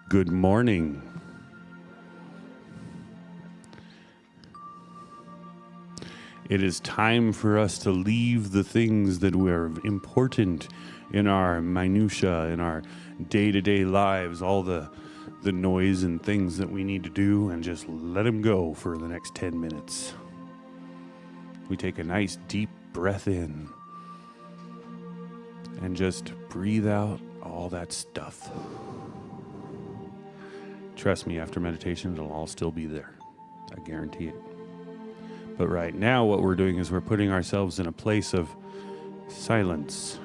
Good morning. It is time for us to leave the things that were important in our minutia, in our day-to-day lives, all the noise and things that we need to do, and just let them go for the next 10 minutes. We take a nice deep breath in and just breathe out all that stuff. Trust me, after meditation, it'll all still be there. I guarantee it. But right now, what we're doing is we're putting ourselves in a place of silence.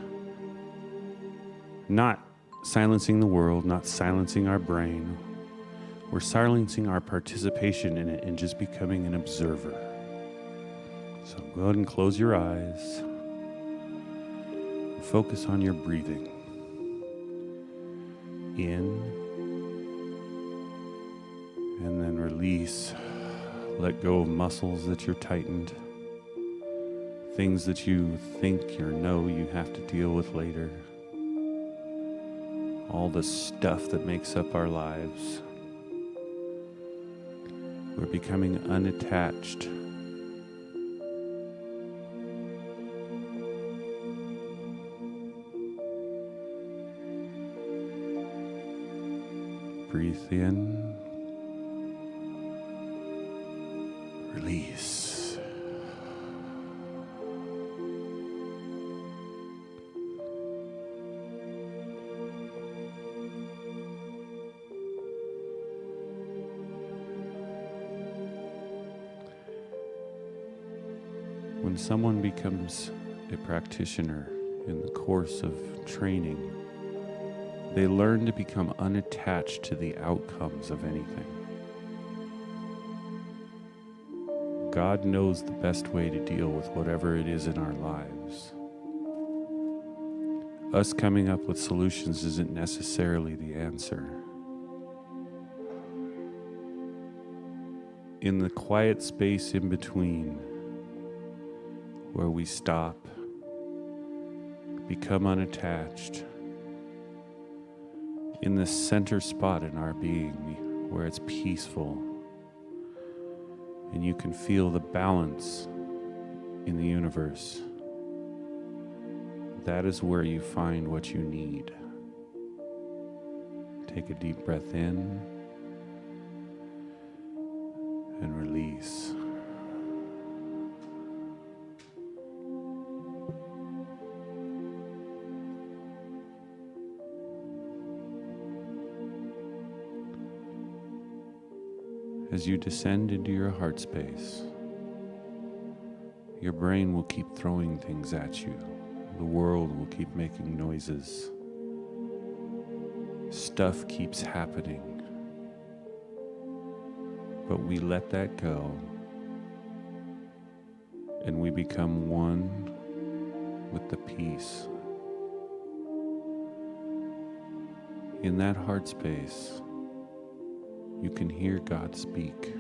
Not silencing the world, not silencing our brain. We're silencing our participation in it and just becoming an observer. So go ahead and close your eyes. Focus on your breathing. In. And then release. Let go of muscles that you're tightened. Things that you think or know you have to deal with later. All the stuff that makes up our lives. We're becoming unattached. Breathe in. Release. When someone becomes a practitioner in the course of training, they learn to become unattached to the outcomes of anything. God knows the best way to deal with whatever it is in our lives. Us coming up with solutions isn't necessarily the answer. In the quiet space in between, where we stop, become unattached in the center spot in our being where it's peaceful and you can feel the balance in the universe. That is where you find what you need. Take a deep breath in and release. As you descend into your heart space, your brain will keep throwing things at you. The world will keep making noises. Stuff keeps happening. But we let that go, and we become one with the peace. In that heart space, you can hear God speak.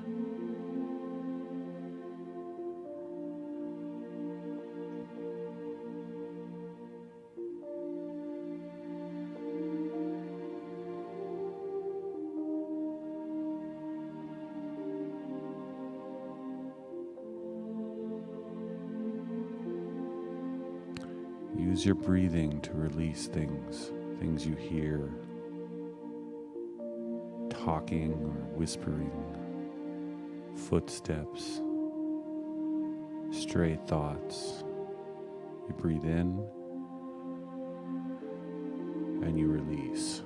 Use your breathing to release things you hear, talking or whispering, footsteps, stray thoughts. You breathe in and you release.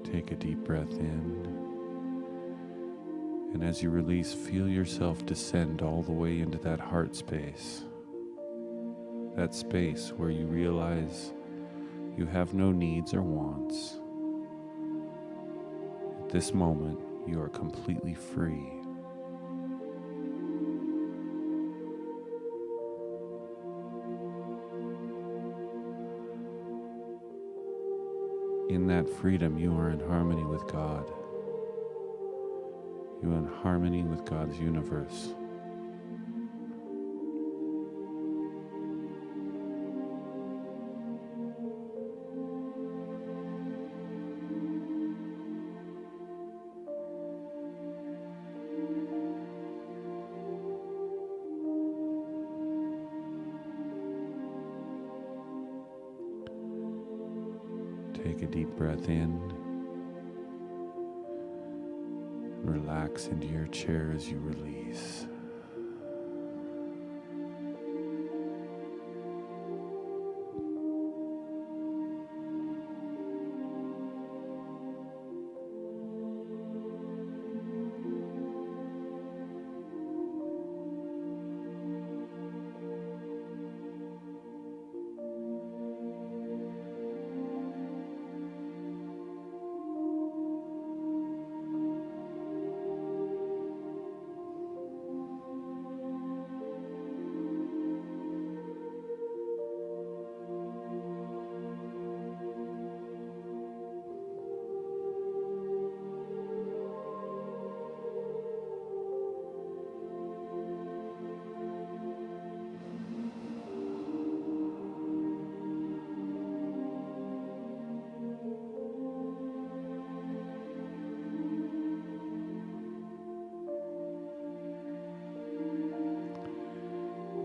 Take a deep breath in, and as you release, feel yourself descend all the way into that heart space. That space where you realize you have no needs or wants. At this moment, you are completely free. In that freedom, you are in harmony with God. You are in harmony with God's universe. Take a deep breath in. Relax into your chair as you release.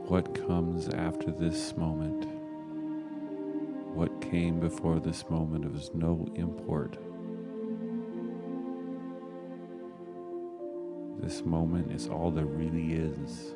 What comes after this moment? What came before this moment is no import. This moment is all there really is.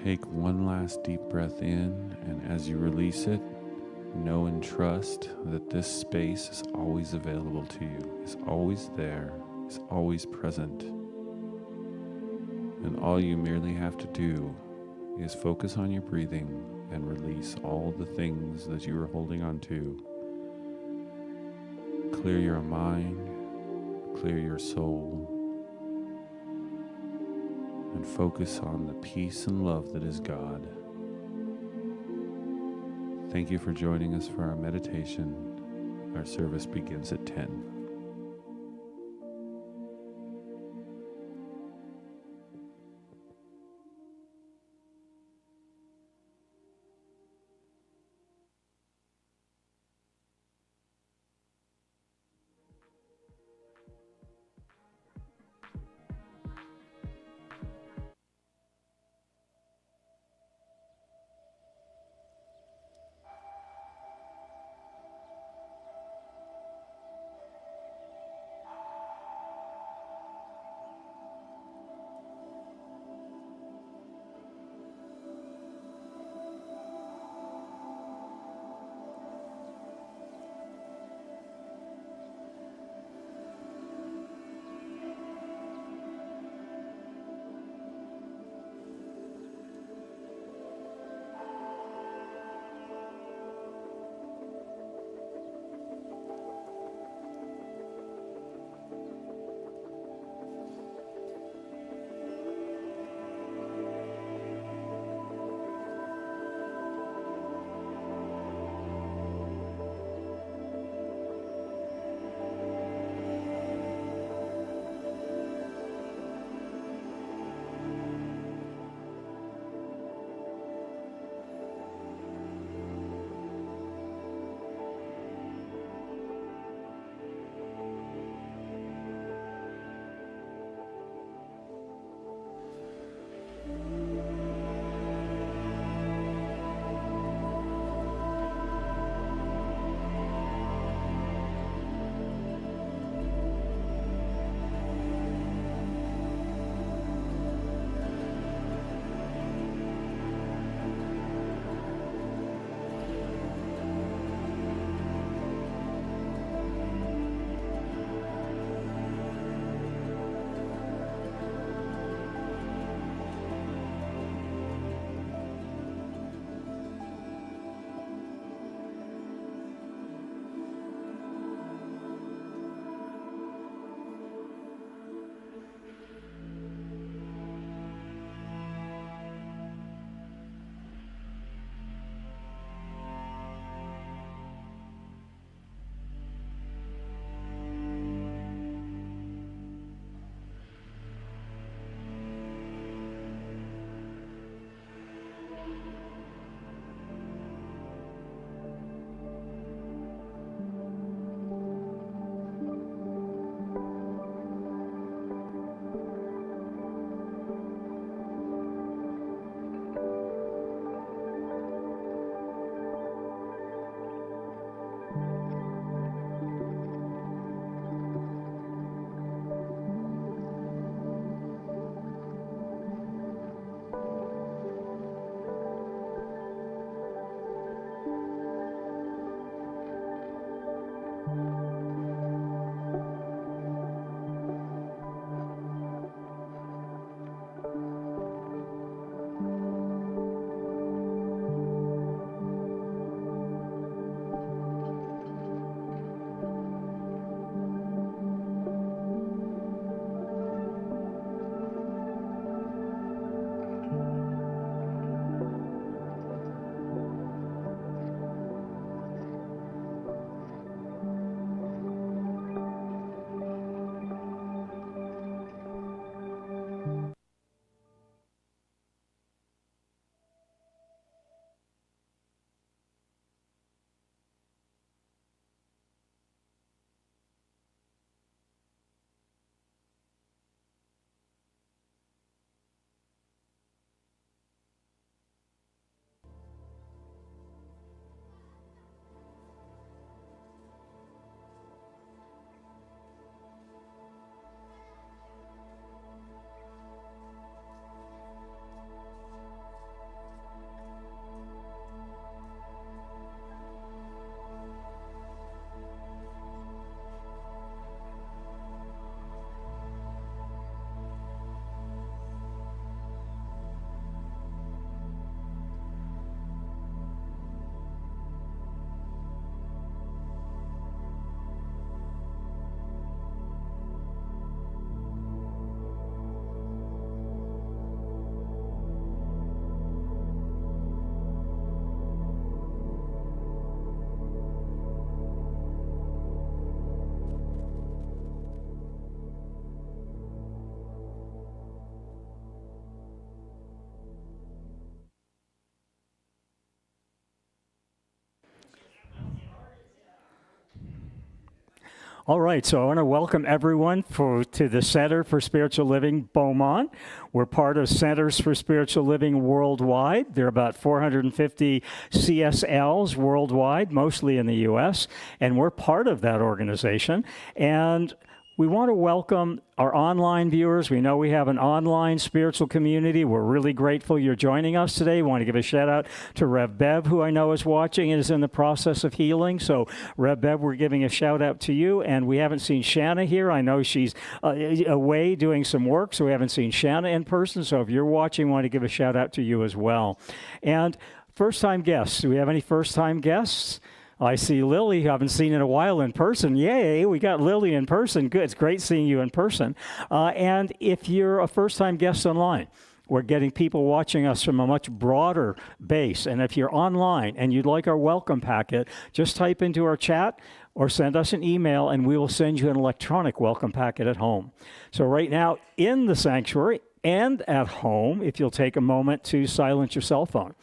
Take one last deep breath in, and as you release it, know and trust that this space is always available to you, is always there, is always present. And all you merely have to do is focus on your breathing and release all the things that you are holding on to. Clear your mind, clear your soul, and focus on the peace and love that is God. Thank you for joining us for our meditation. Our service begins at 10. All right, so I want to welcome everyone to the Center for Spiritual Living Beaumont. We're part of Centers for Spiritual Living worldwide. There are about 450 CSLs worldwide, mostly in the U.S., and we're part of that organization. And we want to welcome our online viewers. We know we have an online spiritual community. We're really grateful you're joining us today. We want to give a shout out to Rev Bev, who I know is watching and is in the process of healing. So, Rev Bev, we're giving a shout out to you. And we haven't seen Shanna here. I know she's away doing some work, so we haven't seen Shanna in person. So if you're watching, we want to give a shout out to you as well. And first-time guests. Do we have any first-time guests? I see Lily, who I haven't seen in a while in person. Yay, we got Lily in person. Good, it's great seeing you in person. And if you're a first-time guest online, we're getting people watching us from a much broader base. And if you're online and you'd like our welcome packet, just type into our chat or send us an email, and we will send you an electronic welcome packet at home. So right now, in the sanctuary and at home, if you'll take a moment to silence your cell phone.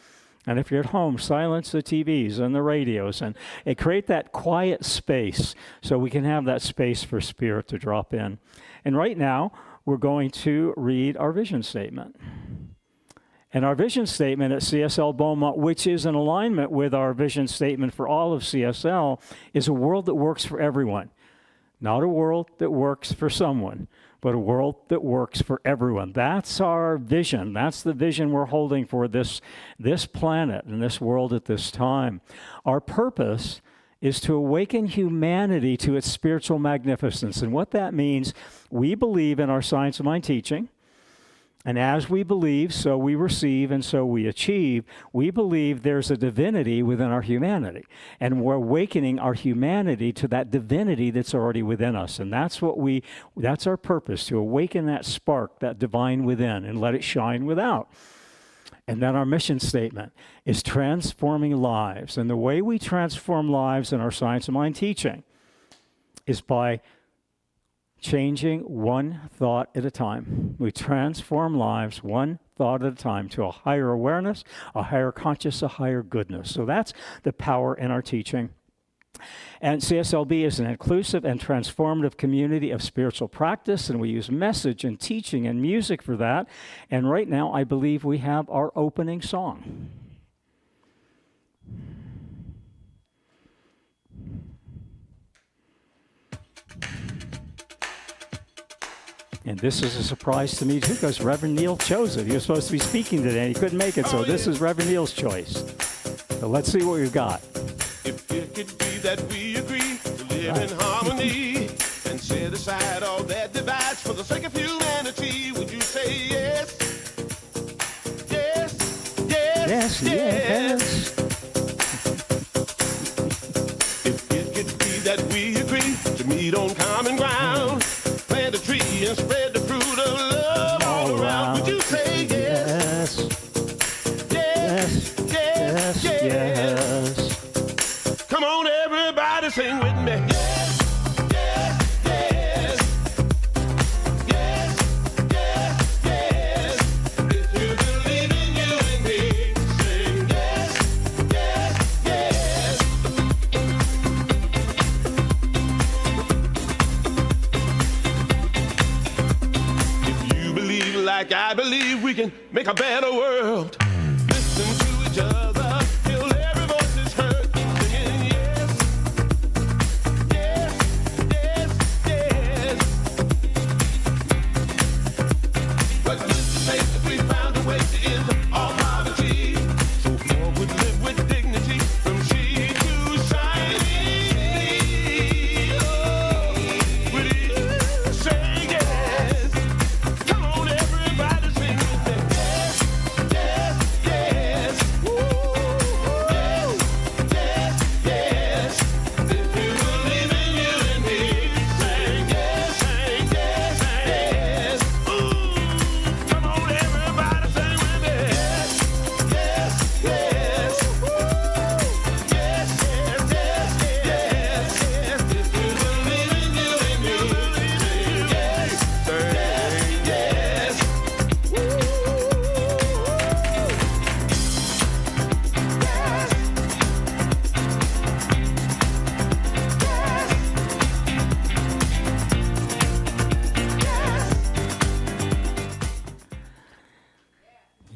And if you're at home, silence the TVs and the radios and create that quiet space so we can have that space for Spirit to drop in. And right now, we're going to read our vision statement. And our vision statement at CSL Beaumont, which is in alignment with our vision statement for all of CSL, is a world that works for everyone. Not a world that works for someone, but a world that works for everyone. That's our vision. That's the vision we're holding for this planet and this world at this time. Our purpose is to awaken humanity to its spiritual magnificence. And what that means, we believe in our Science of Mind teaching. And as we believe, so we receive and so we achieve. We believe there's a divinity within our humanity. And we're awakening our humanity to that divinity that's already within us. And that's our purpose, to awaken that spark, that divine within, and let it shine without. And then our mission statement is transforming lives. And the way we transform lives in our Science of Mind teaching is by changing one thought at a time. We transform lives one thought at a time to a higher awareness, a higher conscious, a higher goodness. So that's the power in our teaching. And CSLB is an inclusive and transformative community of spiritual practice, and we use message and teaching and music for that. And right now, I believe we have our opening song. And this is a surprise to me, too, because Reverend Neil chose it. He was supposed to be speaking today, and he couldn't make it, so this is Reverend Neil's choice. So let's see what we've got. If it could be that we agree to live in harmony and set aside all that divides for the sake of humanity, would you say yes? Yes, yes, Yes, yes. If it could be that we agree to meet on common ground, plant a tree and spread the fruit of love all around, would you say yes? Yes, yes, yes, yes. Come on, everybody, sing with me. Yes, yes, yes. Yes, yes, yes. If you believe in you and me, sing yes, yes, yes. If you believe like I believe, we can make a better world. Listen to each other till every voice is heard. Singing yes, yes, yes, yes. But good to say that we found a way to end all poverty. So forward, live with dignity from she to shiny. Oh, will you say yes? Come on, everybody, sing with me. Yes, yes, yes. Woo.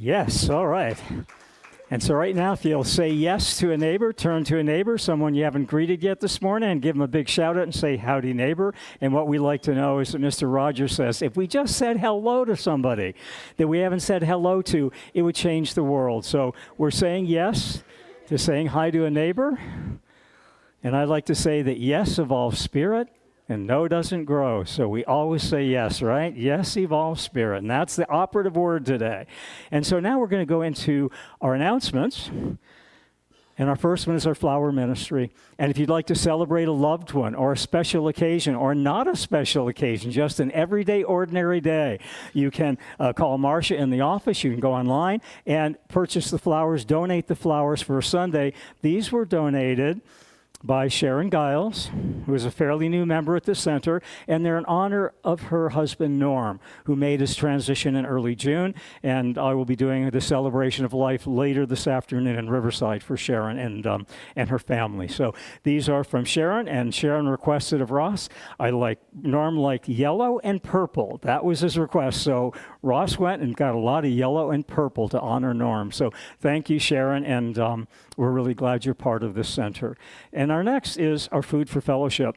Yes, all right. And so right now, if you'll say yes to a neighbor, turn to a neighbor, someone you haven't greeted yet this morning, and give them a big shout out and say, howdy, neighbor. And what we like to know is that Mr. Rogers says, if we just said hello to somebody that we haven't said hello to, it would change the world. So we're saying yes to saying hi to a neighbor. And I'd like to say that yes evolves spirit, and no doesn't grow. So we always say yes, right? Yes evolves spirit. And that's the operative word today. And so now we're going to go into our announcements. And our first one is our flower ministry. And if you'd like to celebrate a loved one or a special occasion or not a special occasion, just an everyday, ordinary day, you can call Marcia in the office. You can go online and purchase the flowers, donate the flowers for Sunday. These were donated by Sharon Giles, who is a fairly new member at the center, and they're in honor of her husband, Norm, who made his transition in early June, and I will be doing the celebration of life later this afternoon in Riverside for Sharon and her family. So these are from Sharon, and Sharon requested of Ross, Norm liked yellow and purple. That was his request, so Ross went and got a lot of yellow and purple to honor Norm. So thank you, Sharon, and we're really glad you're part of this center. And our next is our food for fellowship.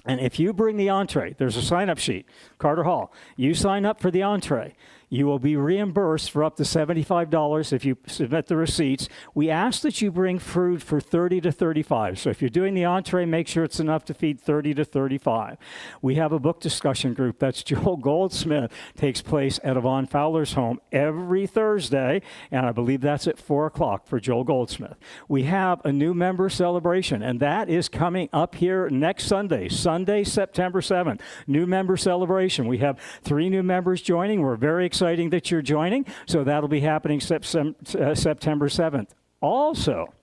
And if you bring the entree, there's a sign-up sheet, Carter Hall. You sign up for the entree. You will be reimbursed for up to $75 if you submit the receipts. We ask that you bring food for 30 to 35. So if you're doing the entree, make sure it's enough to feed 30 to 35. We have a book discussion group. That's Joel Goldsmith. Takes place at Yvonne Fowler's home every Thursday, and I believe that's at 4 o'clock for Joel Goldsmith. We have a new member celebration, and that is coming up here next Sunday, September 7th. New member celebration. We have 3 new members joining. We're very excited that you're joining. So that'll be happening September 7th. Also,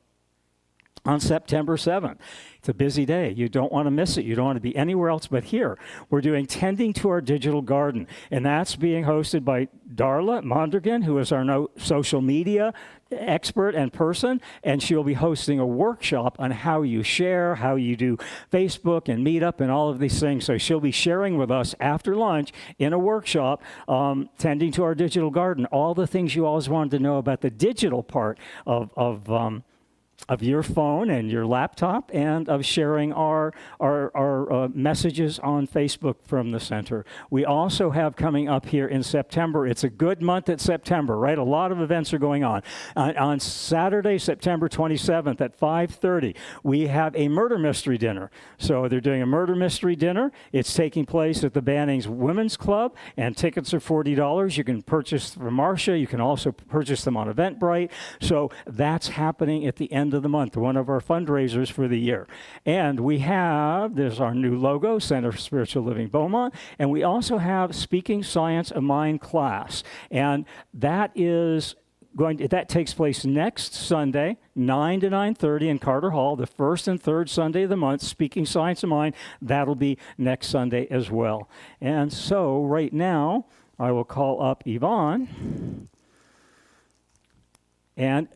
on September 7th. It's a busy day. You don't want to miss it. You don't want to be anywhere else but here. We're doing Tending to Our Digital Garden, and that's being hosted by Darla Mondragon, who is our social media expert and person, and she'll be hosting a workshop on how you share, how you do Facebook and Meetup and all of these things. So she'll be sharing with us after lunch in a workshop, Tending to Our Digital Garden, all the things you always wanted to know about the digital part of your phone and your laptop, and of sharing our messages on Facebook from the center. We also have coming up here in September, it's a good month at September, right? A lot of events are going on. On Saturday, September 27th at 5:30, we have a murder mystery dinner. So they're doing a murder mystery dinner. It's taking place at the Banning's Women's Club, and tickets are $40. You can purchase from Marcia. You can also purchase them on Eventbrite. So that's happening at the end of the month, one of our fundraisers for the year. And there's our new logo, Center for Spiritual Living Beaumont, and we also have Speaking Science of Mind class. And that takes place next Sunday, 9 to 9:30 in Carter Hall, the first and third Sunday of the month, Speaking Science of Mind. That'll be next Sunday as well. And so right now, I will call up Yvonne and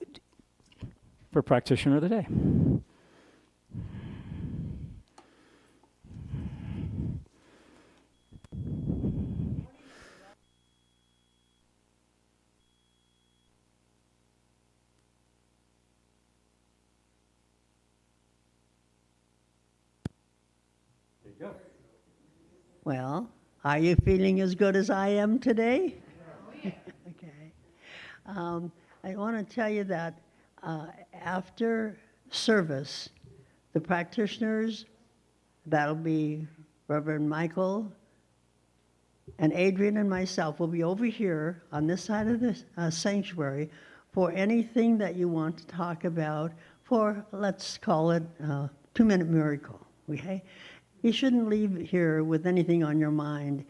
for Practitioner of the Day. Well, are you feeling as good as I am today? Okay. I want to tell you that after service, the practitioners, that'll be Reverend Michael and Adrian and myself, will be over here on this side of the sanctuary for anything that you want to talk about for, let's call it, 2-minute miracle, okay? You shouldn't leave here with anything on your mind.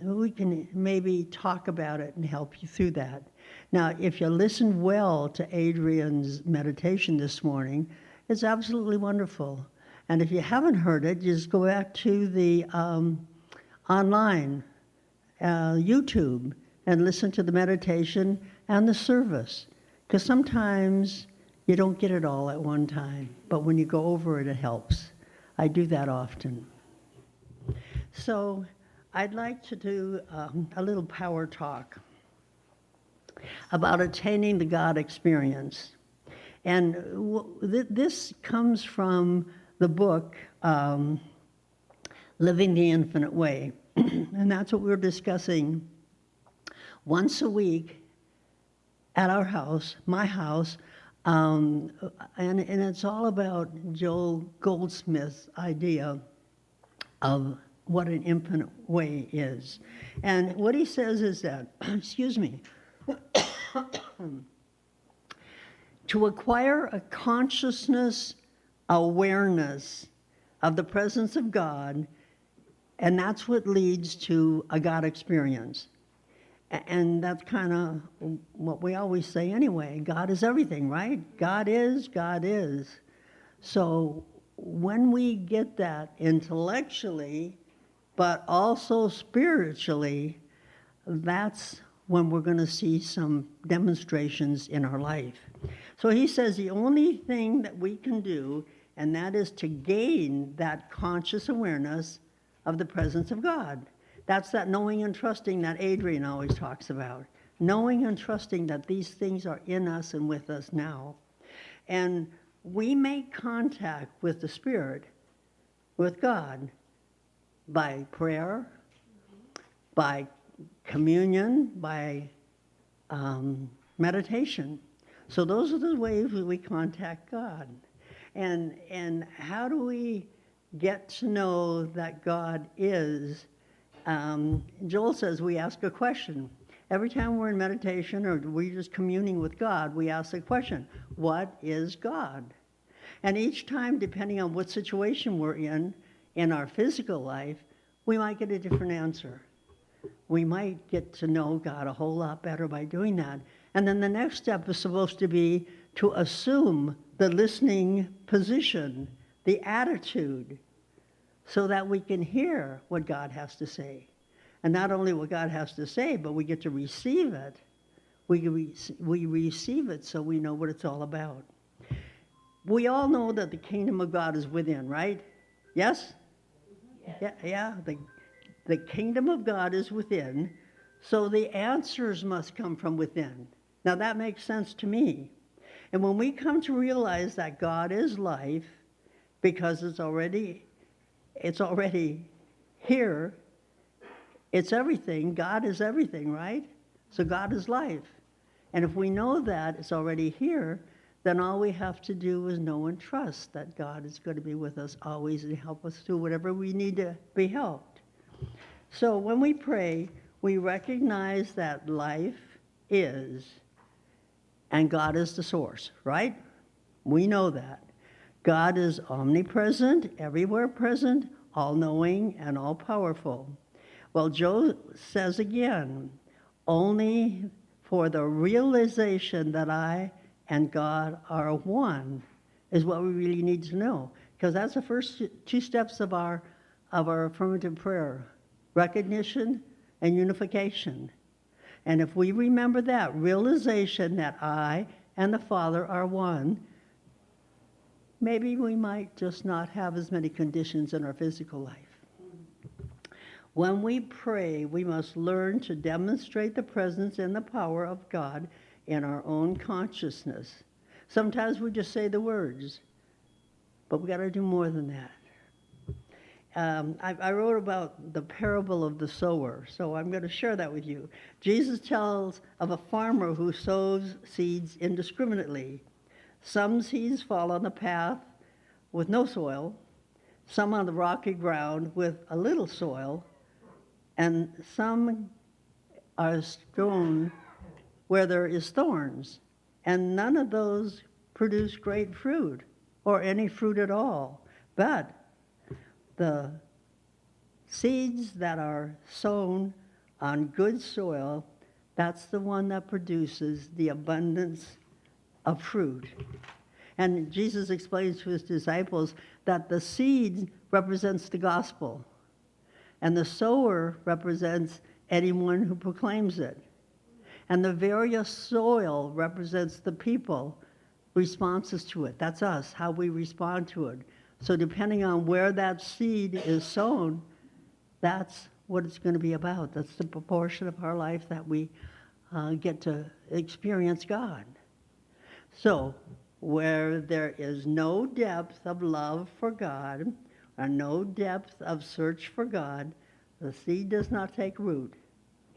We can maybe talk about it and help you through that. Now, if you listen well to Adrian's meditation this morning, it's absolutely wonderful. And if you haven't heard it, just go back to the online YouTube and listen to the meditation and the service. Because sometimes you don't get it all at one time, but when you go over it, it helps. I do that often. So I'd like to do a little power talk. about attaining the God experience. And this comes from the book, Living the Infinite Way. And that's what we're discussing once a week at our house, my house. And it's all about Joel Goldsmith's idea of what an infinite way is. And what he says is that, excuse me, to acquire a consciousness awareness of the presence of God, and that's what leads to a God experience. And that's kind of what we always say anyway. God is everything, right? God is, God is. So when we get that intellectually, but also spiritually, that's when we're going to see some demonstrations in our life. So he says the only thing that we can do, and that is to gain that conscious awareness of the presence of God. That's that knowing and trusting that Adrian always talks about. Knowing and trusting that these things are in us and with us now. And we make contact with the Spirit, with God, by prayer, by communion, by meditation. So those are the ways we contact God. And how do we get to know that God is? Joel says we ask a question. Every time we're in meditation or we're just communing with God, we ask the question, what is God? And each time, depending on what situation we're in our physical life, we might get a different answer. We might get to know God a whole lot better by doing that. And then the next step is supposed to be to assume the listening position, the attitude, so that we can hear what God has to say. And not only what God has to say, but we get to receive it. We receive it so we know what it's all about. We all know that the kingdom of God is within, right? Yes? Yeah. The kingdom of God is within, so the answers must come from within. Now that makes sense to me. And when we come to realize that God is life, because it's already here, it's everything. God is everything, right? So God is life. And if we know that it's already here, then all we have to do is know and trust that God is going to be with us always and help us do whatever we need to be helped. So when we pray, we recognize that life is, and God is the source, right? We know that. God is omnipresent, everywhere present, all-knowing, and all-powerful. Well, Joe says again, only for the realization that I and God are one is what we really need to know. Because that's the first two steps of our affirmative prayer, recognition and unification. And if we remember that realization that I and the Father are one, maybe we might just not have as many conditions in our physical life. When we pray, we must learn to demonstrate the presence and the power of God in our own consciousness. Sometimes we just say the words, but we got to do more than that. I wrote about the parable of the sower, so I'm going to share that with you. Jesus tells of a farmer who sows seeds indiscriminately. Some seeds fall on the path with no soil, some on the rocky ground with a little soil, and some are strewn where there is thorns, and none of those produce great fruit or any fruit at all. But the seeds that are sown on good soil, that's the one that produces the abundance of fruit. And Jesus explains to his disciples that the seed represents the gospel, and the sower represents anyone who proclaims it. And the various soil represents the people, responses to it. That's us, how we respond to it. So depending on where that seed is sown, that's what it's going to be about. That's the proportion of our life that we get to experience God. So, where there is no depth of love for God, or no depth of search for God, the seed does not take root.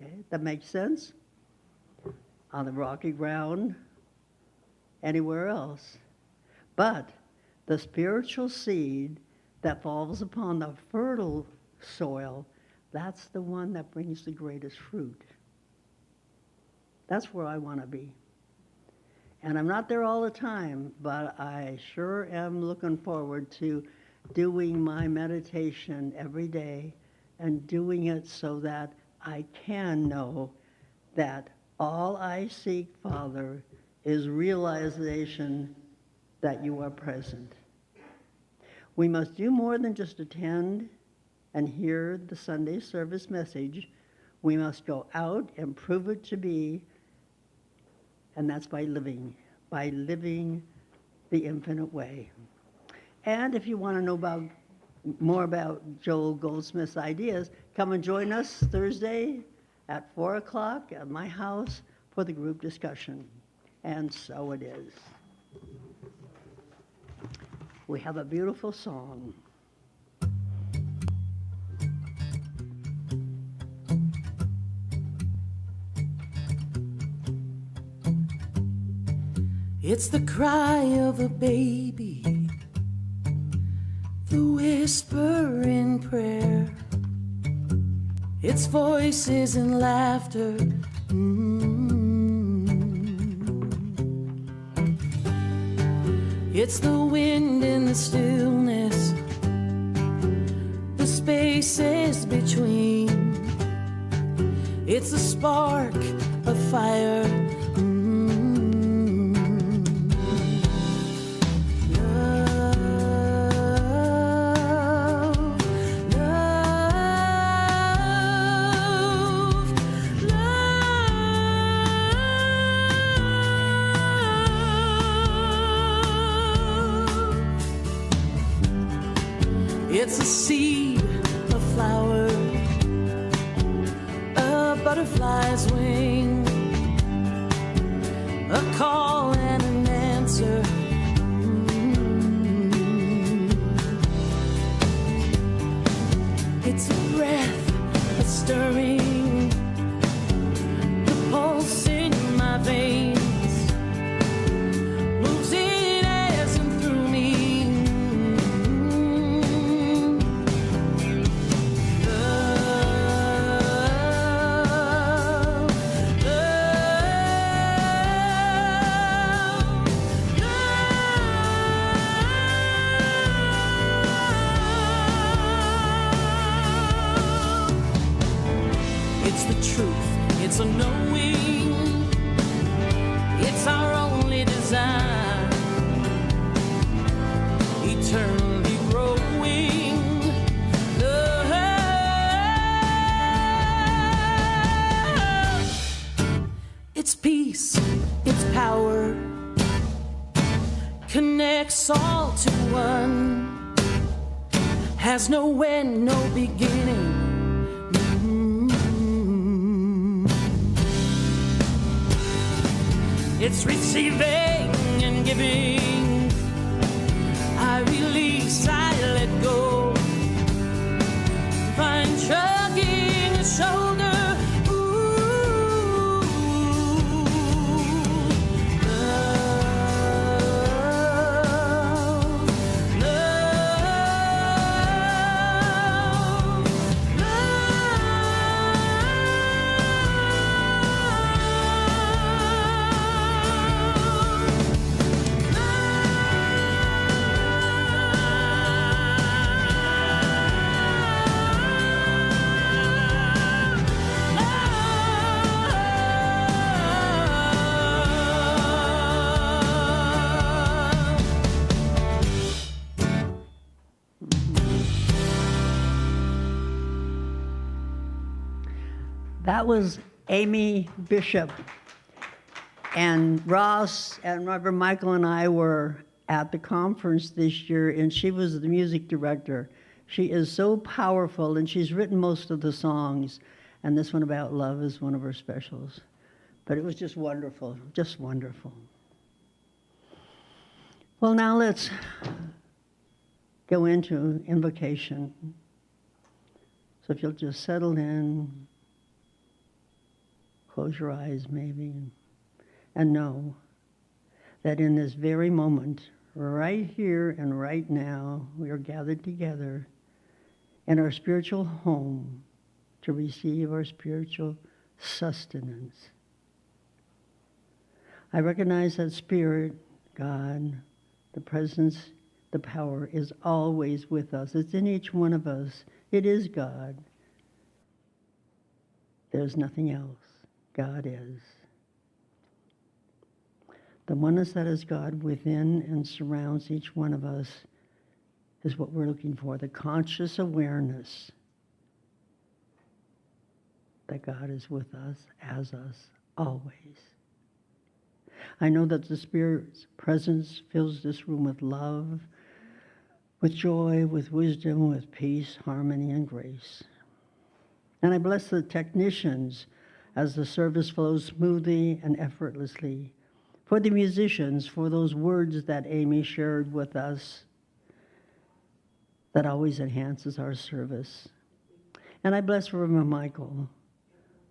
Okay, that makes sense? On the rocky ground, anywhere else. But the spiritual seed that falls upon the fertile soil, that's the one that brings the greatest fruit. That's where I want to be. And I'm not there all the time, but I sure am looking forward to doing my meditation every day and doing it so that I can know that all I seek, Father, is realization that you are present. We must do more than just attend and hear the Sunday service message. We must go out and prove it to be, and that's by living the infinite way. And if you want to know more about Joel Goldsmith's ideas, come and join us Thursday at 4 o'clock at my house for the group discussion. And so it is. We have a beautiful song. It's the cry of a baby, the whisper in prayer, it's voices and laughter. It's the wind in the stillness, the spaces between. It's the spark of fire. It's a seed, a flower, a butterfly's wing, a call and an answer. It's a breath, a stirring, the pulse in my veins, moves in as and through me. It's a knowing, it's our only design, eternally growing. It's peace, it's power, connects all to one, has no end, no beginning. It's receiving and giving. I release, I let go. Find shrugging a shoulder. Ooh, love, love, That was Amy Bishop. And Ross and Reverend Michael and I were at the conference this year, and she was the music director. She is so powerful, and she's written most of the songs, and this one about love is one of her specials. But it was just wonderful, just wonderful. Well, now let's go into invocation. So if you'll just settle in, close your eyes maybe, and know that in this very moment, right here and right now, we are gathered together in our spiritual home to receive our spiritual sustenance. I recognize that Spirit, God, the presence, the power is always with us. It's in each one of us. It is God. There's nothing else. God is. The oneness that is God within and surrounds each one of us is what we're looking for, the conscious awareness that God is with us, as us, always. I know that the Spirit's presence fills this room with love, with joy, with wisdom, with peace, harmony, and grace. And I bless the technicians as the service flows smoothly and effortlessly. For the musicians, for those words that Amy shared with us that always enhances our service. And I bless Reverend Michael,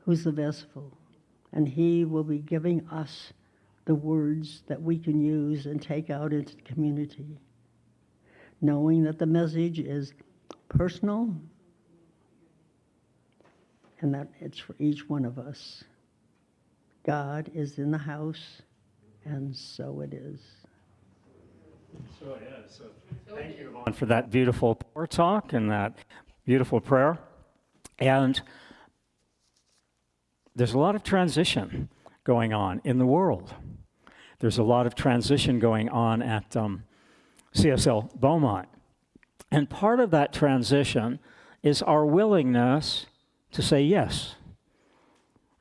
who's the vessel, and he will be giving us the words that we can use and take out into the community, knowing that the message is personal and that it's for each one of us. God is in the house, and so it is. So it is. So thank you, Yvonne, for that beautiful power talk and that beautiful prayer. And there's a lot of transition going on in the world. There's a lot of transition going on at CSL Beaumont. And part of that transition is our willingness to say yes.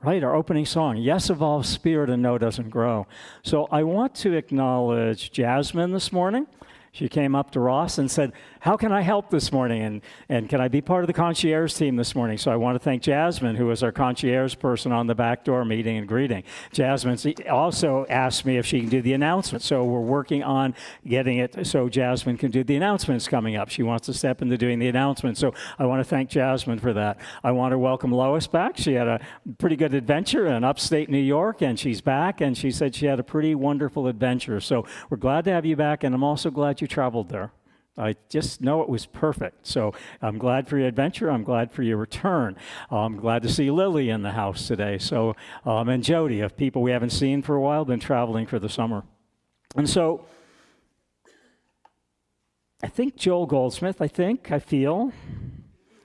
Right? Our opening song, yes evolves spirit and no doesn't grow. So I want to acknowledge Jasmine this morning. She came up to Ross and said, how can I help this morning? And can I be part of the concierge team this morning? So I want to thank Jasmine, who was our concierge person on the back door meeting and greeting. Jasmine also asked me if she can do the announcement. So we're working on getting it so Jasmine can do the announcements coming up. She wants to step into doing the announcements. So I want to thank Jasmine for that. I want to welcome Lois back. She had a pretty good adventure in upstate New York, and she's back, and she said she had a pretty wonderful adventure. So we're glad to have you back, and I'm also glad you traveled there. I just know it was perfect. So I'm glad for your adventure. I'm glad for your return. I'm glad to see Lily in the house today. So, and Jody, of people we haven't seen for a while, been traveling for the summer. And so I think Joel Goldsmith, I feel,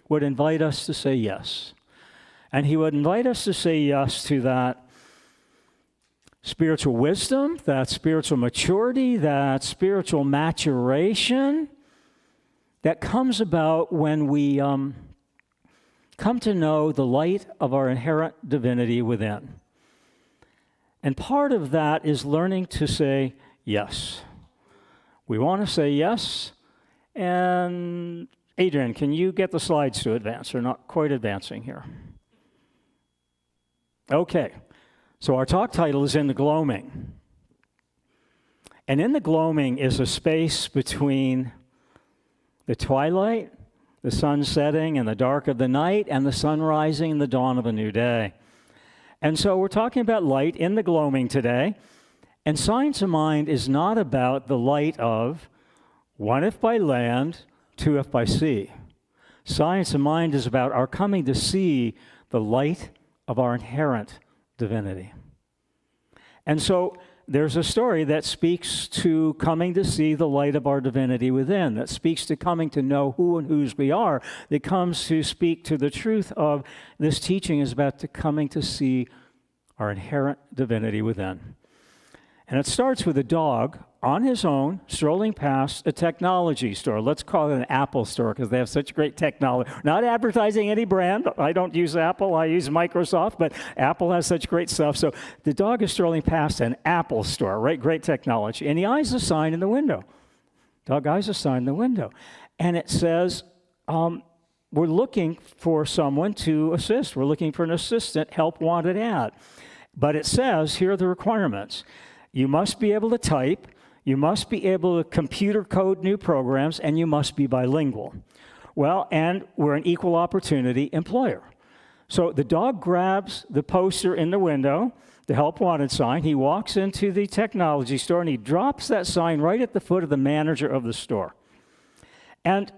would invite us to say yes. And he would invite us to say yes to that spiritual wisdom, that spiritual maturity, that spiritual maturation that comes about when we come to know the light of our inherent divinity within. And part of that is learning to say yes. We want to say yes. And Adrian, can you get the slides to advance? They're not quite advancing here. Okay. So our talk title is In the Gloming. And in the gloaming is a space between the twilight, the sun setting, and the dark of the night, and the sun rising and the dawn of a new day. And so we're talking about light in the gloaming today. And Science of Mind is not about the light of one if by land, two if by sea. Science of Mind is about our coming to see the light of our inherent divinity. And so there's a story that speaks to coming to see the light of our divinity within, that speaks to coming to know who and whose we are, that comes to speak to the truth of this teaching is about to coming to see our inherent divinity within. And it starts with a dog on his own, strolling past a technology store. Let's call it an Apple store because they have such great technology. Not advertising any brand. I don't use Apple. I use Microsoft, but Apple has such great stuff. So the dog is strolling past an Apple store, right? Great technology. And he eyes a sign in the window. Dog eyes a sign in the window. And it says, we're looking for someone to assist. We're looking for an assistant, help wanted ad. But it says, here are the requirements. You must be able to type, you must be able to computer code new programs, and you must be bilingual. Well, and we're an equal opportunity employer. So the dog grabs the poster in the window, the Help Wanted sign. He walks into the technology store, and he drops that sign right at the foot of the manager of the store. And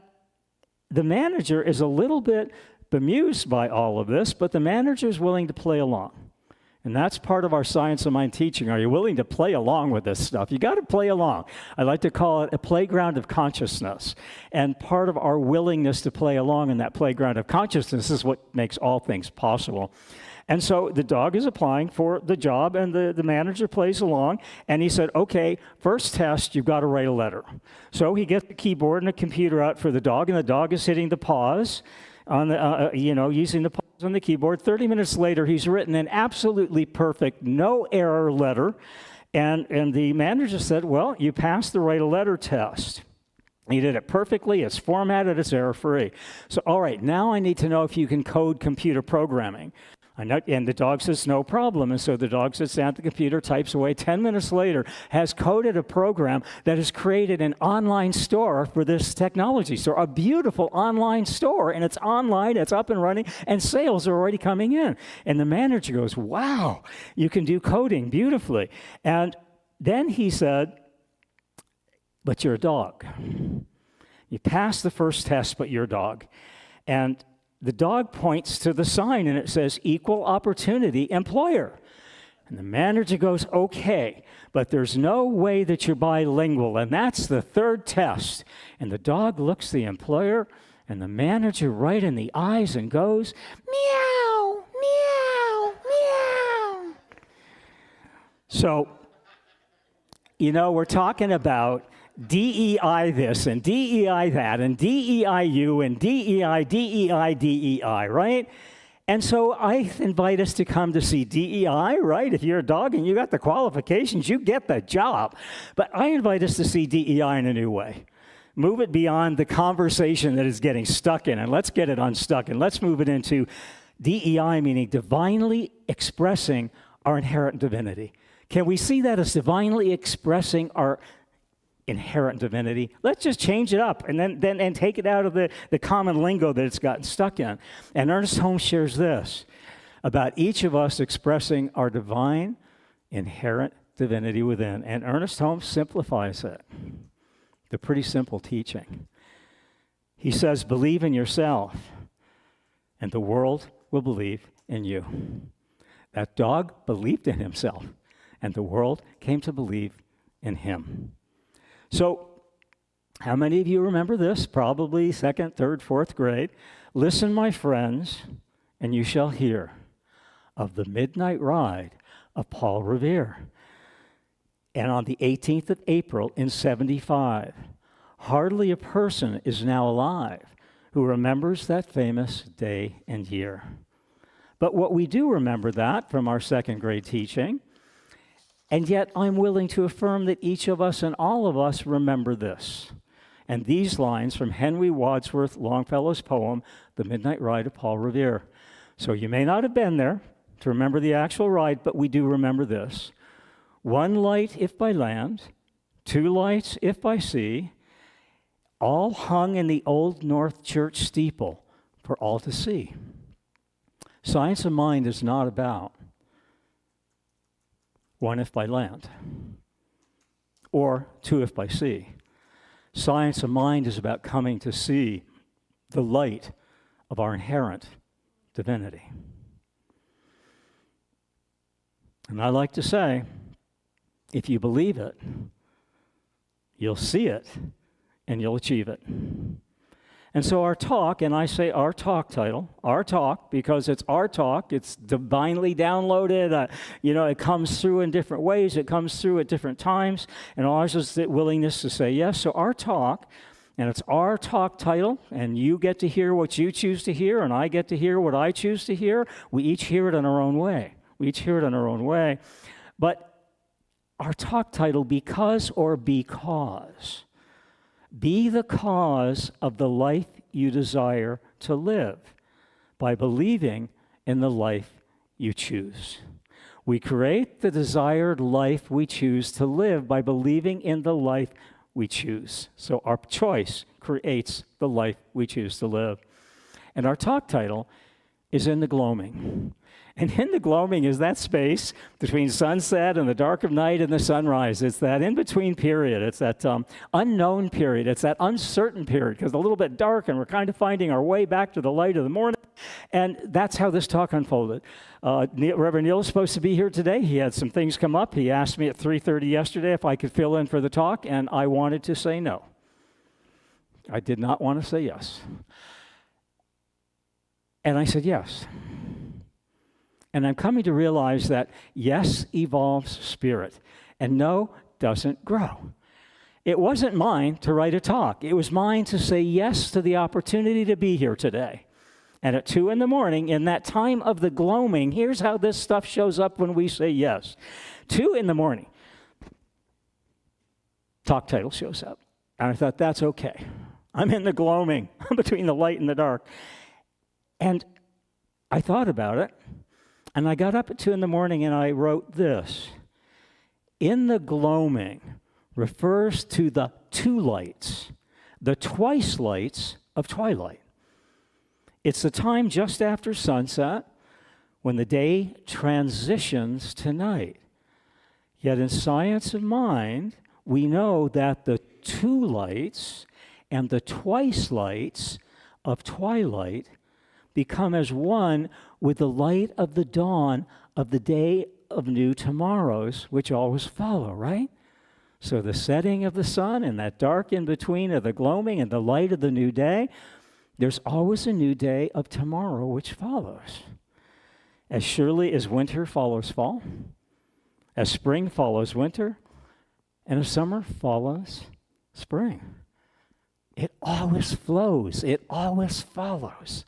the manager is a little bit bemused by all of this, but the manager is willing to play along. And that's part of our Science of Mind teaching. Are you willing to play along with this stuff? You got to play along. I like to call it a playground of consciousness. And part of our willingness to play along in that playground of consciousness is what makes all things possible. And so the dog is applying for the job, and the manager plays along, and he said, okay, first test, you've got to write a letter. So he gets the keyboard and the computer out for the dog, and the dog is hitting the pause on the, using the pause on the keyboard. 30 minutes later, he's written an absolutely perfect, no error letter, and the manager said, well, you passed the write a letter test. He did it perfectly, it's formatted, it's error-free. So, all right, now I need to know if you can code computer programming. And the dog says, no problem. And so the dog sits down at the computer, types away. 10 minutes later, has coded a program that has created an online store for this technology store, a beautiful online store. And it's online, it's up and running, and sales are already coming in. And the manager goes, wow, you can do coding beautifully. And then he said, but you're a dog. You passed the first test, but you're a dog. And the dog points to the sign, and it says, equal opportunity employer. And the manager goes, okay, but there's no way that you're bilingual, and that's the third test. And the dog looks the employer and the manager right in the eyes and goes, meow, meow, meow. So, we're talking about DEI this and DEI that and DEIU and DEI, right? And so I invite us to come to see DEI, right? If you're a dog and you got the qualifications, you get the job. But I invite us to see DEI in a new way. Move it beyond the conversation that is getting stuck in, and let's get it unstuck, and let's move it into DEI, meaning divinely expressing our inherent divinity. Can we see that as divinely expressing our inherent divinity? Let's just change it up and then take it out of the common lingo that it's gotten stuck in. And Ernest Holmes shares this about each of us expressing our divine inherent divinity within. And Ernest Holmes simplifies it. The pretty simple teaching. He says, believe in yourself, and the world will believe in you. That dog believed in himself, and the world came to believe in him. So, how many of you remember this? Probably second, third, fourth grade. Listen, my friends, and you shall hear of the midnight ride of Paul Revere. And on the 18th of April in 75, hardly a person is now alive who remembers that famous day and year. But what we do remember that from our second grade teaching. And yet, I'm willing to affirm that each of us and all of us remember this. And these lines from Henry Wadsworth Longfellow's poem, The Midnight Ride of Paul Revere. So you may not have been there to remember the actual ride, but we do remember this. One light if by land, two lights if by sea, all hung in the old North Church steeple for all to see. Science of Mind is not about one if by land, or two if by sea. Science of Mind is about coming to see the light of our inherent divinity. And I like to say, if you believe it, you'll see it, and you'll achieve it. And so our talk, and I say our talk title, our talk, because it's our talk, it's divinely downloaded, it comes through in different ways, it comes through at different times, and ours is the willingness to say yes. So our talk, and it's our talk title, and you get to hear what you choose to hear, and I get to hear what I choose to hear. We each hear it in our own way. But our talk title, Because or Because. Be the cause of the life you desire to live by believing in the life you choose. We create the desired life we choose to live by believing in the life we choose. So our choice creates the life we choose to live. And our talk title is In the Gloaming. And in the gloaming is that space between sunset and the dark of night and the sunrise. It's that in-between period. It's that unknown period. It's that uncertain period because it's a little bit dark and we're kind of finding our way back to the light of the morning. And that's how this talk unfolded. Reverend Neil is supposed to be here today. He had some things come up. He asked me at 3:30 yesterday if I could fill in for the talk, and I wanted to say no. I did not want to say yes. And I said yes. And I'm coming to realize that yes evolves spirit, and no doesn't grow. It wasn't mine to write a talk. It was mine to say yes to the opportunity to be here today. And at 2 a.m, in that time of the gloaming, here's how this stuff shows up when we say yes. 2 a.m, talk title shows up. And I thought, that's okay. I'm in the gloaming between the light and the dark. And I thought about it. And I got up at 2 a.m. and I wrote this. In the gloaming refers to the two lights, the twice lights of twilight. It's the time just after sunset when the day transitions to night. Yet in science of mind, we know that the two lights and the twice lights of twilight become as one with the light of the dawn of the day of new tomorrows, which always follow, right? So the setting of the sun and that dark in between of the gloaming and the light of the new day, there's always a new day of tomorrow which follows. As surely as winter follows fall, as spring follows winter, and as summer follows spring. It always flows. It always follows.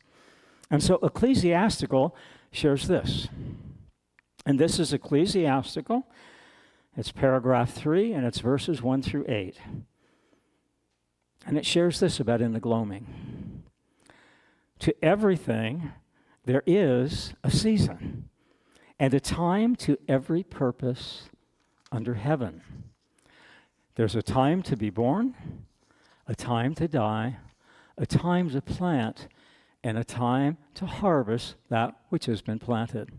And so Ecclesiastical shares this. And this is Ecclesiastical. It's paragraph 3, and it's verses 1 through 8. And it shares this about in the gloaming. To everything there is a season, and a time to every purpose under heaven. There's a time to be born, a time to die, a time to plant, and a time to harvest that which has been planted.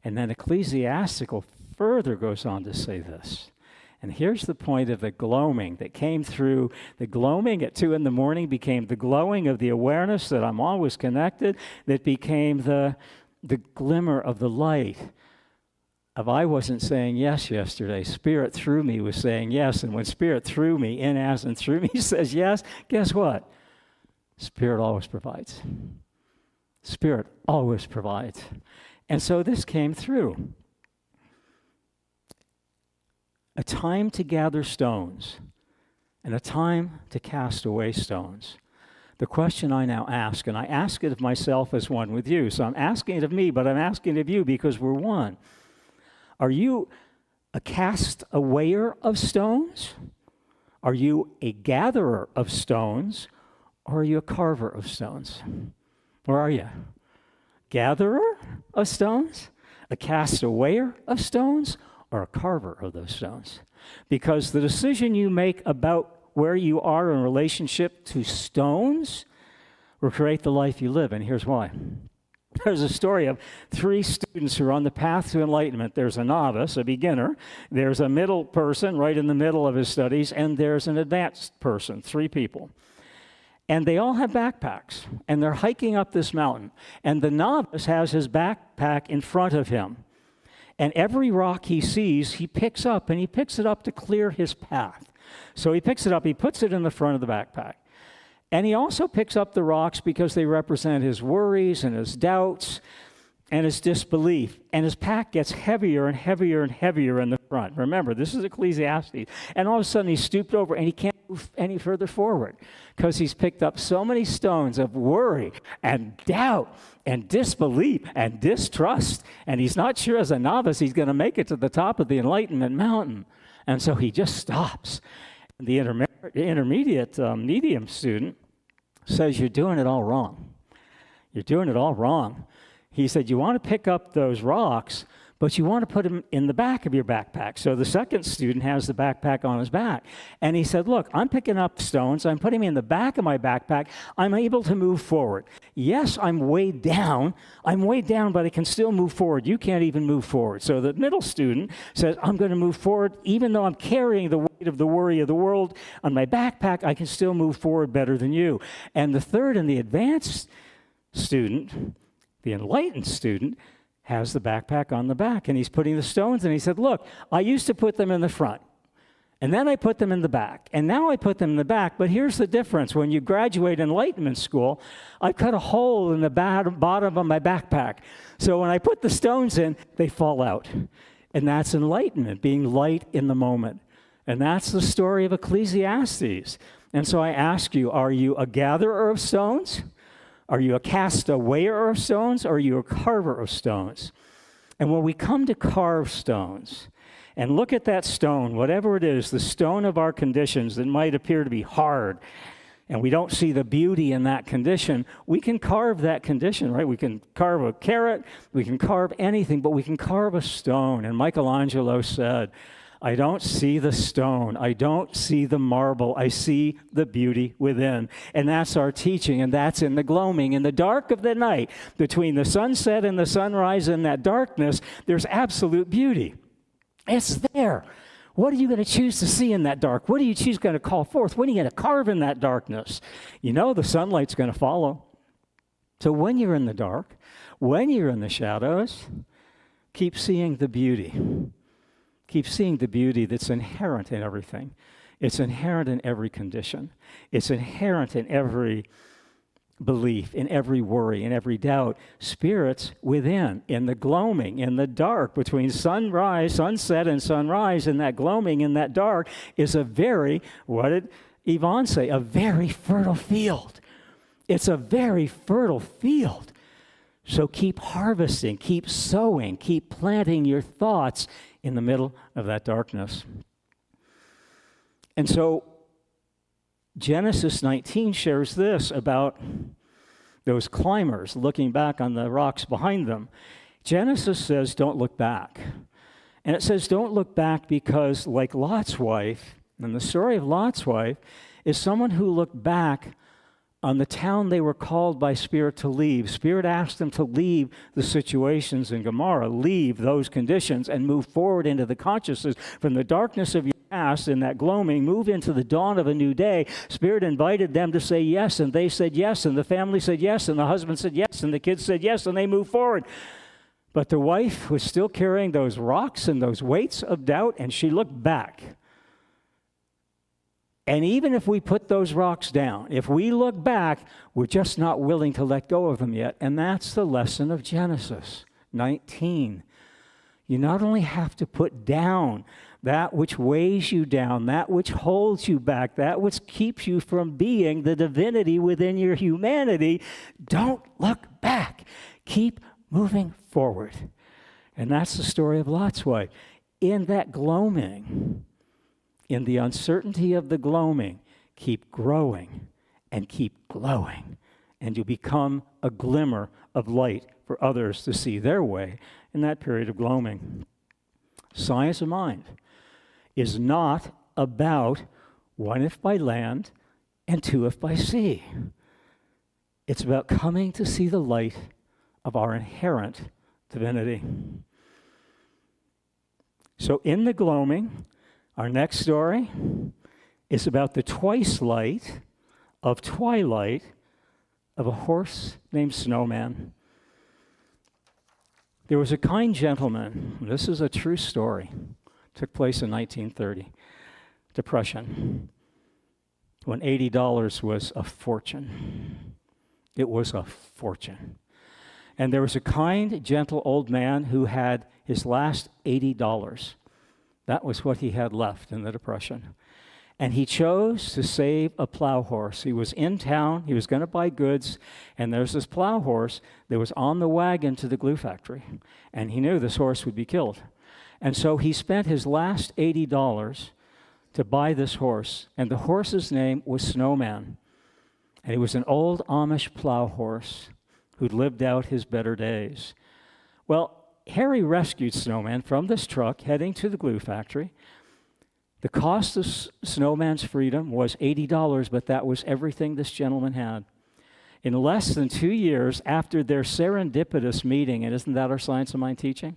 And then Ecclesiastical further goes on to say this. And here's the point of the gloaming that came through. The gloaming at 2 a.m. became the glowing of the awareness that I'm always connected, that became the glimmer of the light of I wasn't saying yes yesterday. Spirit through me was saying yes. And when Spirit through me, in, as, and through me says yes, guess what? Spirit always provides. Spirit always provides. And so this came through. A time to gather stones and a time to cast away stones. The question I now ask, and I ask it of myself as one with you. So I'm asking it of me, but I'm asking it of you because we're one. Are you a cast-awayer of stones? Are you a gatherer of stones? Or are you a carver of stones? Where are you? Gatherer of stones? A cast-awayer of stones? Or a carver of those stones? Because the decision you make about where you are in relationship to stones will create the life you live. And here's why. There's a story of 3 students who are on the path to enlightenment. There's a novice, a beginner. There's a middle person right in the middle of his studies. And there's an advanced person, 3 people. And they all have backpacks, and they're hiking up this mountain. And the novice has his backpack in front of him. And every rock he sees, he picks up, and he picks it up to clear his path. So he picks it up, he puts it in the front of the backpack. And he also picks up the rocks because they represent his worries and his doubts and his disbelief. And his pack gets heavier and heavier and heavier in the front. Remember, this is Ecclesiastes. And all of a sudden, he's stooped over, and he can't move any further forward because he's picked up so many stones of worry and doubt and disbelief and distrust. And he's not sure as a novice he's going to make it to the top of the Enlightenment Mountain. And so he just stops. The intermediate medium student says, you're doing it all wrong. You're doing it all wrong. He said, you want to pick up those rocks, but you want to put them in the back of your backpack. So the second student has the backpack on his back. And he said, look, I'm picking up stones. I'm putting them in the back of my backpack. I'm able to move forward. Yes, I'm weighed down. But I can still move forward. You can't even move forward. So the middle student says, I'm going to move forward. Even though I'm carrying the weight of the worry of the world on my backpack, I can still move forward better than you. And the third and the advanced student, the enlightened student, has the backpack on the back, and he's putting the stones, and he said, look, I used to put them in the front, and then I put them in the back, and now I put them in the back, but here's the difference. When you graduate enlightenment school, I cut a hole in the bottom of my backpack, so when I put the stones in, they fall out, and that's enlightenment, being light in the moment, and that's the story of Ecclesiastes. And so I ask you, are you a gatherer of stones? Are you a castawayer of stones, or are you a carver of stones? And when we come to carve stones, and look at that stone, whatever it is, the stone of our conditions that might appear to be hard, and we don't see the beauty in that condition, we can carve that condition, right? We can carve a carrot, we can carve anything, but we can carve a stone. And Michelangelo said, I don't see the stone. I don't see the marble. I see the beauty within. And that's our teaching, and that's in the gloaming. In the dark of the night, between the sunset and the sunrise and that darkness, there's absolute beauty. It's there. What are you going to choose to see in that dark? What are you going to call forth? What are you going to carve in that darkness? You know the sunlight's going to follow. So when you're in the dark, when you're in the shadows, keep seeing the beauty. Keep seeing the beauty that's inherent in everything. It's inherent in every condition. It's inherent in every belief, in every worry, in every doubt. Spirits within, in the gloaming, in the dark, between sunset and sunrise, in that gloaming, in that dark, is a very, what did Yvonne say? A very fertile field. It's a very fertile field. So keep harvesting, keep sowing, keep planting your thoughts in the middle of that darkness. And so Genesis 19 shares this about those climbers looking back on the rocks behind them. Genesis says, don't look back. And it says, don't look back because, like Lot's wife, and the story of Lot's wife is someone who looked back on the town they were called by Spirit to leave. Spirit asked them to leave the situations in Gomorrah, leave those conditions, and move forward into the consciousness from the darkness of your past in that gloaming, move into the dawn of a new day. Spirit invited them to say yes, and they said yes, and the family said yes, and the husband said yes, and the kids said yes, and they moved forward. But the wife was still carrying those rocks and those weights of doubt, and she looked back. And even if we put those rocks down, if we look back, we're just not willing to let go of them yet. And that's the lesson of Genesis 19. You not only have to put down that which weighs you down, that which holds you back, that which keeps you from being the divinity within your humanity. Don't look back. Keep moving forward. And that's the story of Lot's wife. In that gloaming, in the uncertainty of the gloaming, keep growing and keep glowing, and you become a glimmer of light for others to see their way in that period of gloaming. Science of mind is not about one if by land and two if by sea. It's about coming to see the light of our inherent divinity. So in the gloaming, our next story is about the twice light of twilight of a horse named Snowman. There was a kind gentleman, this is a true story, took place in 1930, Depression, when $80 was a fortune. It was a fortune. And there was a kind, gentle old man who had his last $80. That was what he had left in the Depression. And he chose to save a plow horse. He was in town, he was going to buy goods, and there's this plow horse that was on the wagon to the glue factory. And he knew this horse would be killed. And so he spent his last $80 to buy this horse. And the horse's name was Snowman. And he was an old Amish plow horse who'd lived out his better days. Well, Harry rescued Snowman from this truck heading to the glue factory. The cost of Snowman's freedom was $80, but that was everything this gentleman had. In less than 2 years after their serendipitous meeting, and isn't that our Science of Mind teaching?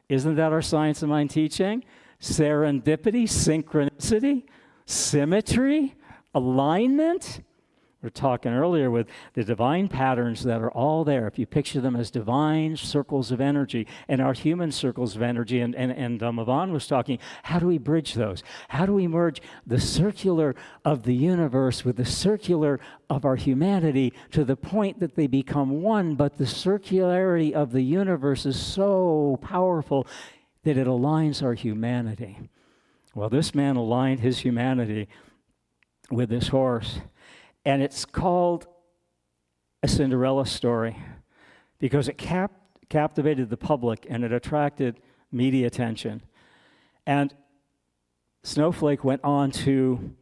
Isn't that our Science of Mind teaching? Serendipity, synchronicity, symmetry, alignment. We were talking earlier with the divine patterns that are all there. If you picture them as divine circles of energy and our human circles of energy, and Yvonne was talking, how do we bridge those? How do we merge the circular of the universe with the circular of our humanity to the point that they become one, but the circularity of the universe is so powerful that it aligns our humanity. Well, this man aligned his humanity with this horse. And it's called a Cinderella story because it captivated the public and it attracted media attention. And Snowflake went on to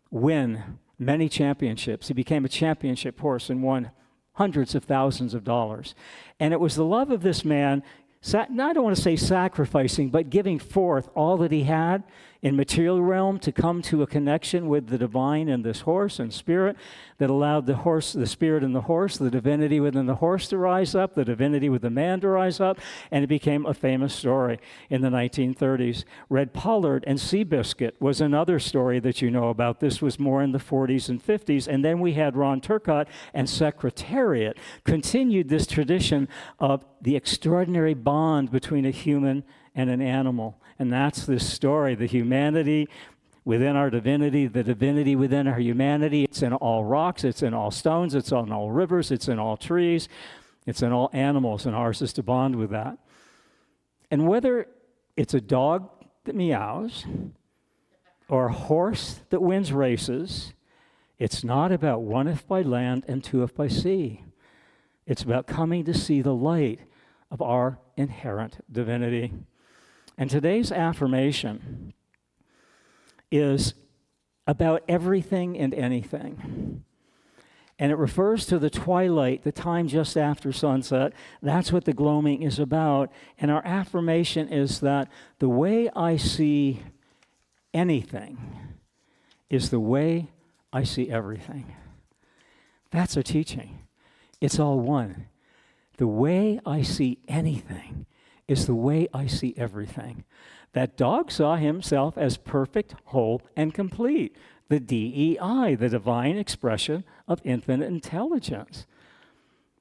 win many championships. He became a championship horse and won hundreds of thousands of dollars. And it was the love of this man, I don't want to say sacrificing, but giving forth all that he had in material realm to come to a connection with the divine and this horse and spirit that allowed the horse, the spirit in the horse, the divinity within the horse to rise up, the divinity with the man to rise up, and it became a famous story in the 1930s. Red Pollard and Seabiscuit was another story that you know about. This was more in the 40s and 50s, and then we had Ron Turcotte and Secretariat continued this tradition of the extraordinary bond between a human and an animal. And that's this story, the humanity within our divinity, the divinity within our humanity. It's in all rocks, it's in all stones, it's in all rivers, it's in all trees, it's in all animals, and ours is to bond with that. And whether it's a dog that meows or a horse that wins races, it's not about one if by land and two if by sea. It's about coming to see the light of our inherent divinity. And today's affirmation is about everything and anything. And it refers to the twilight, the time just after sunset. That's what the gloaming is about. And our affirmation is that the way I see anything is the way I see everything. That's our teaching. It's all one. The way I see anything is the way I see everything. That dog saw himself as perfect, whole, and complete. The DEI, the divine expression of infinite intelligence.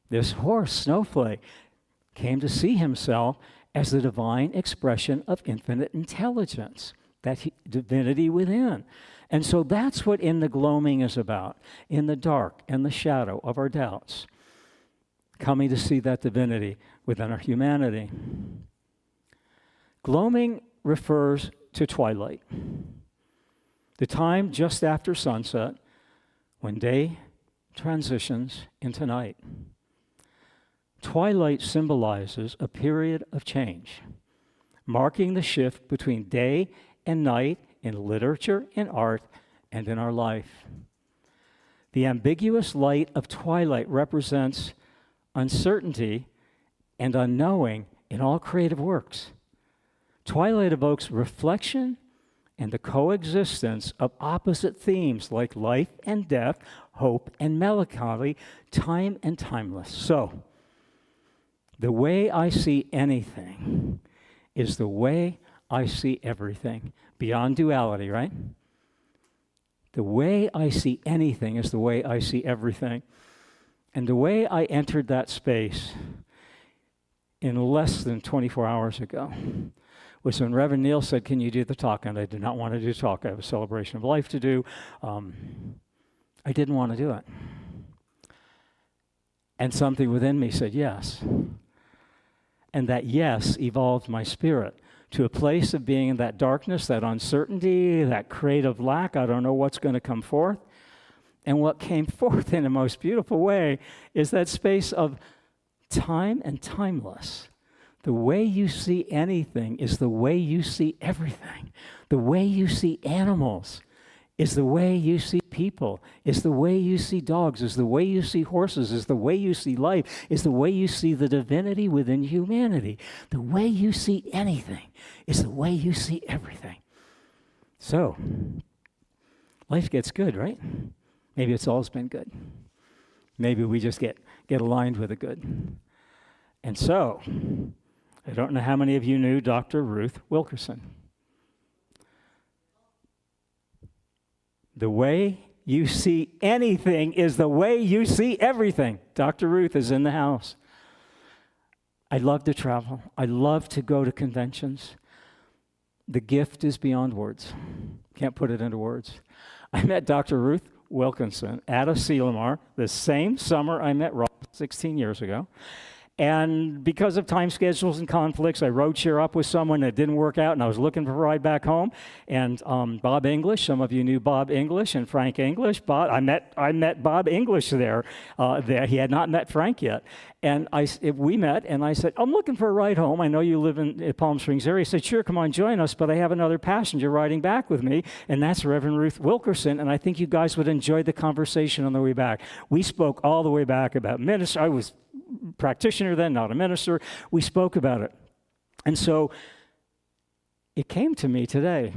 This horse, Snowflake, came to see himself as the divine expression of infinite intelligence, that divinity within. And so that's what in the gloaming is about, in the dark and the shadow of our doubts. Coming to see that divinity within our humanity. Gloaming refers to twilight, the time just after sunset when day transitions into night. Twilight symbolizes a period of change, marking the shift between day and night in literature, in art, and in our life. The ambiguous light of twilight represents uncertainty and unknowing in all creative works. Twilight evokes reflection and the coexistence of opposite themes like life and death, hope and melancholy, time and timeless. So, the way I see anything is the way I see everything, beyond duality, right? The way I see anything is the way I see everything. And the way I entered that space in less than 24 hours ago was when Reverend Neil said, "Can you do the talk?" And I did not want to do the talk. I have a celebration of life to do. I didn't want to do it. And something within me said yes. And that yes evolved my spirit to a place of being in that darkness, that uncertainty, that creative lack. I don't know what's going to come forth. And what came forth in a most beautiful way is that space of time and timeless. The way you see anything is the way you see everything. The way you see animals is the way you see people, is the way you see dogs, is the way you see horses, is the way you see life, is the way you see the divinity within humanity. The way you see anything is the way you see everything. So, life gets good, right? Maybe it's always been good. Maybe we just get aligned with the good. And so, I don't know how many of you knew Dr. Ruth Wilkerson. The way you see anything is the way you see everything. Dr. Ruth is in the house. I love to travel. I love to go to conventions. The gift is beyond words. Can't put it into words. I met Dr. Ruth Wilkinson at a Selamar the same summer I met Rob 16 years ago. And because of time schedules and conflicts, I rode share up with someone that didn't work out, and I was looking for a ride back home. And Bob English, some of you knew Bob English and Frank English. I met Bob English there. He had not met Frank yet. And we met, and I said, I'm looking for a ride home. I know you live in Palm Springs area. He said, sure, come on, join us, but I have another passenger riding back with me, and that's Reverend Ruth Wilkerson, and I think you guys would enjoy the conversation on the way back. We spoke all the way back about ministry. I was practitioner then, not a minister. We spoke about it. And so it came to me today.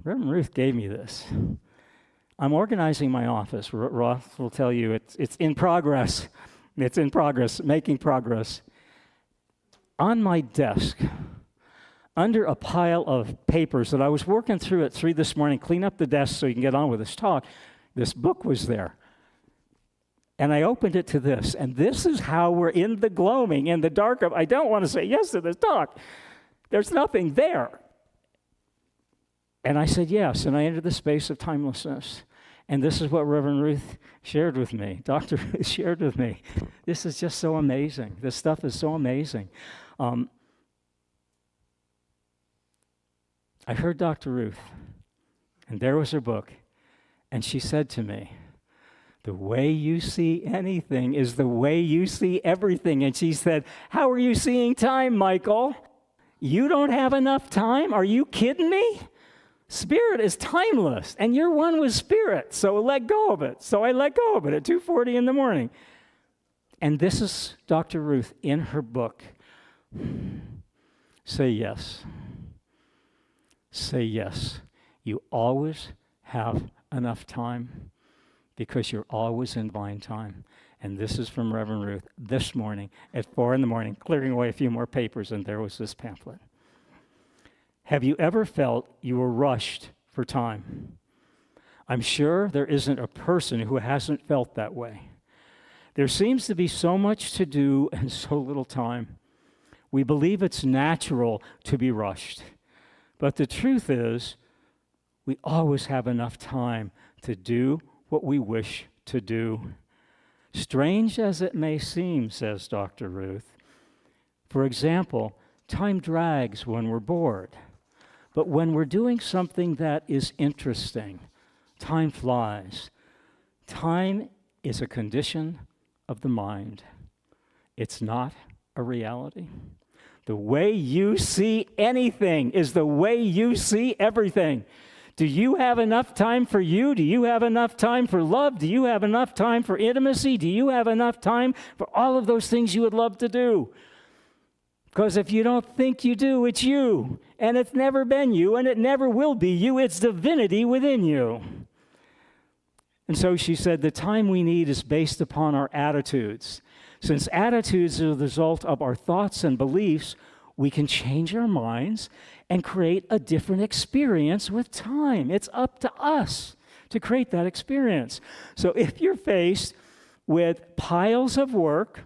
Reverend Ruth gave me this. I'm organizing my office. Roth will tell you it's in progress. It's in progress, making progress. On my desk, under a pile of papers that I was working through at 3 this morning, clean up the desk so you can get on with this talk, this book was there. And I opened it to this, and this is how we're in the gloaming, in the dark of, I don't want to say yes to this talk. There's nothing there. And I said yes, and I entered the space of timelessness. And this is what Reverend Ruth shared with me, Dr. Ruth shared with me. This is just so amazing. This stuff is so amazing. I heard Dr. Ruth, and there was her book, and she said to me, the way you see anything is the way you see everything. And she said, how are you seeing time, Michael? You don't have enough time? Are you kidding me? Spirit is timeless, and you're one with Spirit, so let go of it. So I let go of it at 2:40 in the morning. And this is Dr. Ruth in her book. Say yes. Say yes. You always have enough time, because you're always in divine time. And this is from Reverend Ruth this morning at 4 in the morning, clearing away a few more papers, and there was this pamphlet. Have you ever felt you were rushed for time? I'm sure there isn't a person who hasn't felt that way. There seems to be so much to do and so little time. We believe it's natural to be rushed. But the truth is, we always have enough time to do what we wish to do. Strange as it may seem, says Dr. Ruth. For example, time drags when we're bored. But when we're doing something that is interesting, time flies. Time is a condition of the mind. It's not a reality. The way you see anything is the way you see everything. Do you have enough time for you? Do you have enough time for love? Do you have enough time for intimacy? Do you have enough time for all of those things you would love to do? Because if you don't think you do, it's you. And it's never been you, and it never will be you. It's divinity within you. And so she said, the time we need is based upon our attitudes. Since attitudes are the result of our thoughts and beliefs, we can change our minds and create a different experience with time. It's up to us to create that experience. So if you're faced with piles of work,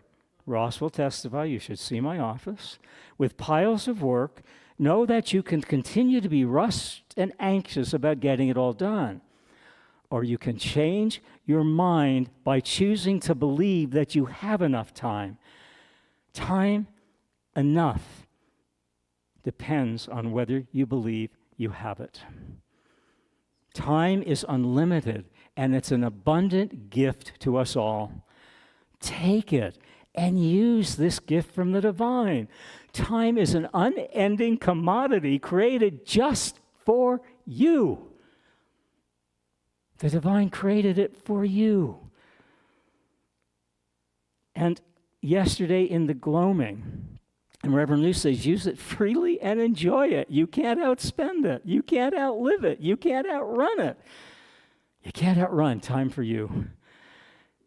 Ross will testify, you should see my office, with piles of work, know that you can continue to be rushed and anxious about getting it all done. Or you can change your mind by choosing to believe that you have enough time. Time enough depends on whether you believe you have it. Time is unlimited, and it's an abundant gift to us all. Take it and use this gift from the divine. Time is an unending commodity created just for you. The divine created it for you. And yesterday in the Gloming, and Reverend Lou says, use it freely and enjoy it. You can't outspend it. You can't outlive it. You can't outrun it. You can't outrun time for you.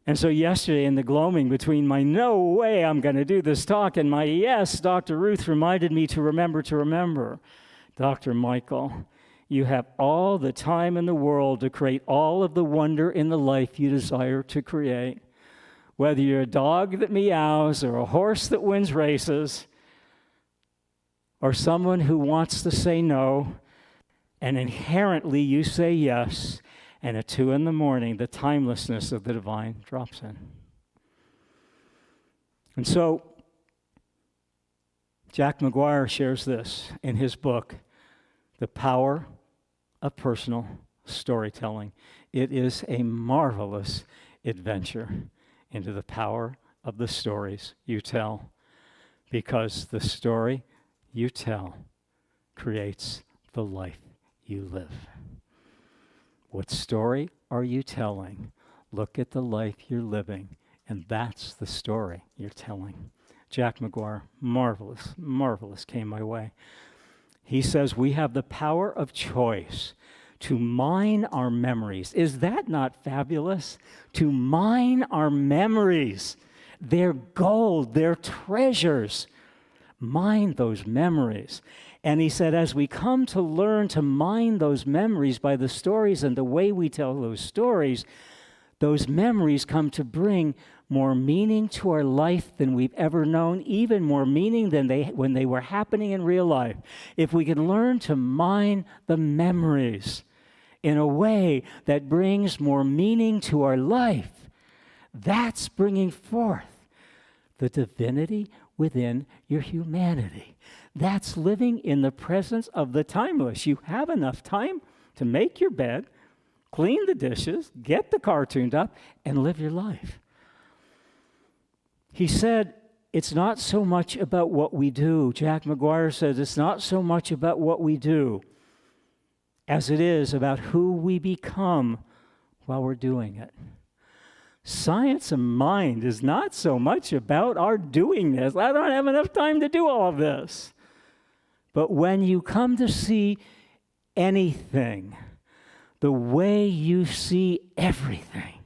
And so yesterday in the Gloming, between my no way I'm going to do this talk and my yes, Dr. Ruth reminded me to remember. Dr. Michael, you have all the time in the world to create all of the wonder in the life you desire to create. Whether you're a dog that meows or a horse that wins races, or someone who wants to say no, and inherently you say yes, and at 2 a.m, the timelessness of the divine drops in. And so, Jack McGuire shares this in his book, The Power of Personal Storytelling. It is a marvelous adventure into the power of the stories you tell, because the story you tell creates the life you live. What story are you telling? Look at the life you're living, and that's the story you're telling. Jack McGuire, marvelous came my way. He says we have the power of choice to mine our memories. Is that not fabulous? To mine our memories. They're gold, they're treasures. Mine those memories. And he said, as we come to learn to mine those memories by the stories and the way we tell those stories, those memories come to bring more meaning to our life than we've ever known, even more meaning than when they were happening in real life. If we can learn to mine the memories in a way that brings more meaning to our life, that's bringing forth the divinity within your humanity. That's living in the presence of the timeless. You have enough time to make your bed, clean the dishes, get the car tuned up, and live your life. He said, it's not so much about what we do. Jack McGuire says it's not so much about what we do as it is about who we become while we're doing it. Science of mind is not so much about our doing this. I don't have enough time to do all of this. But when you come to see anything, the way you see everything,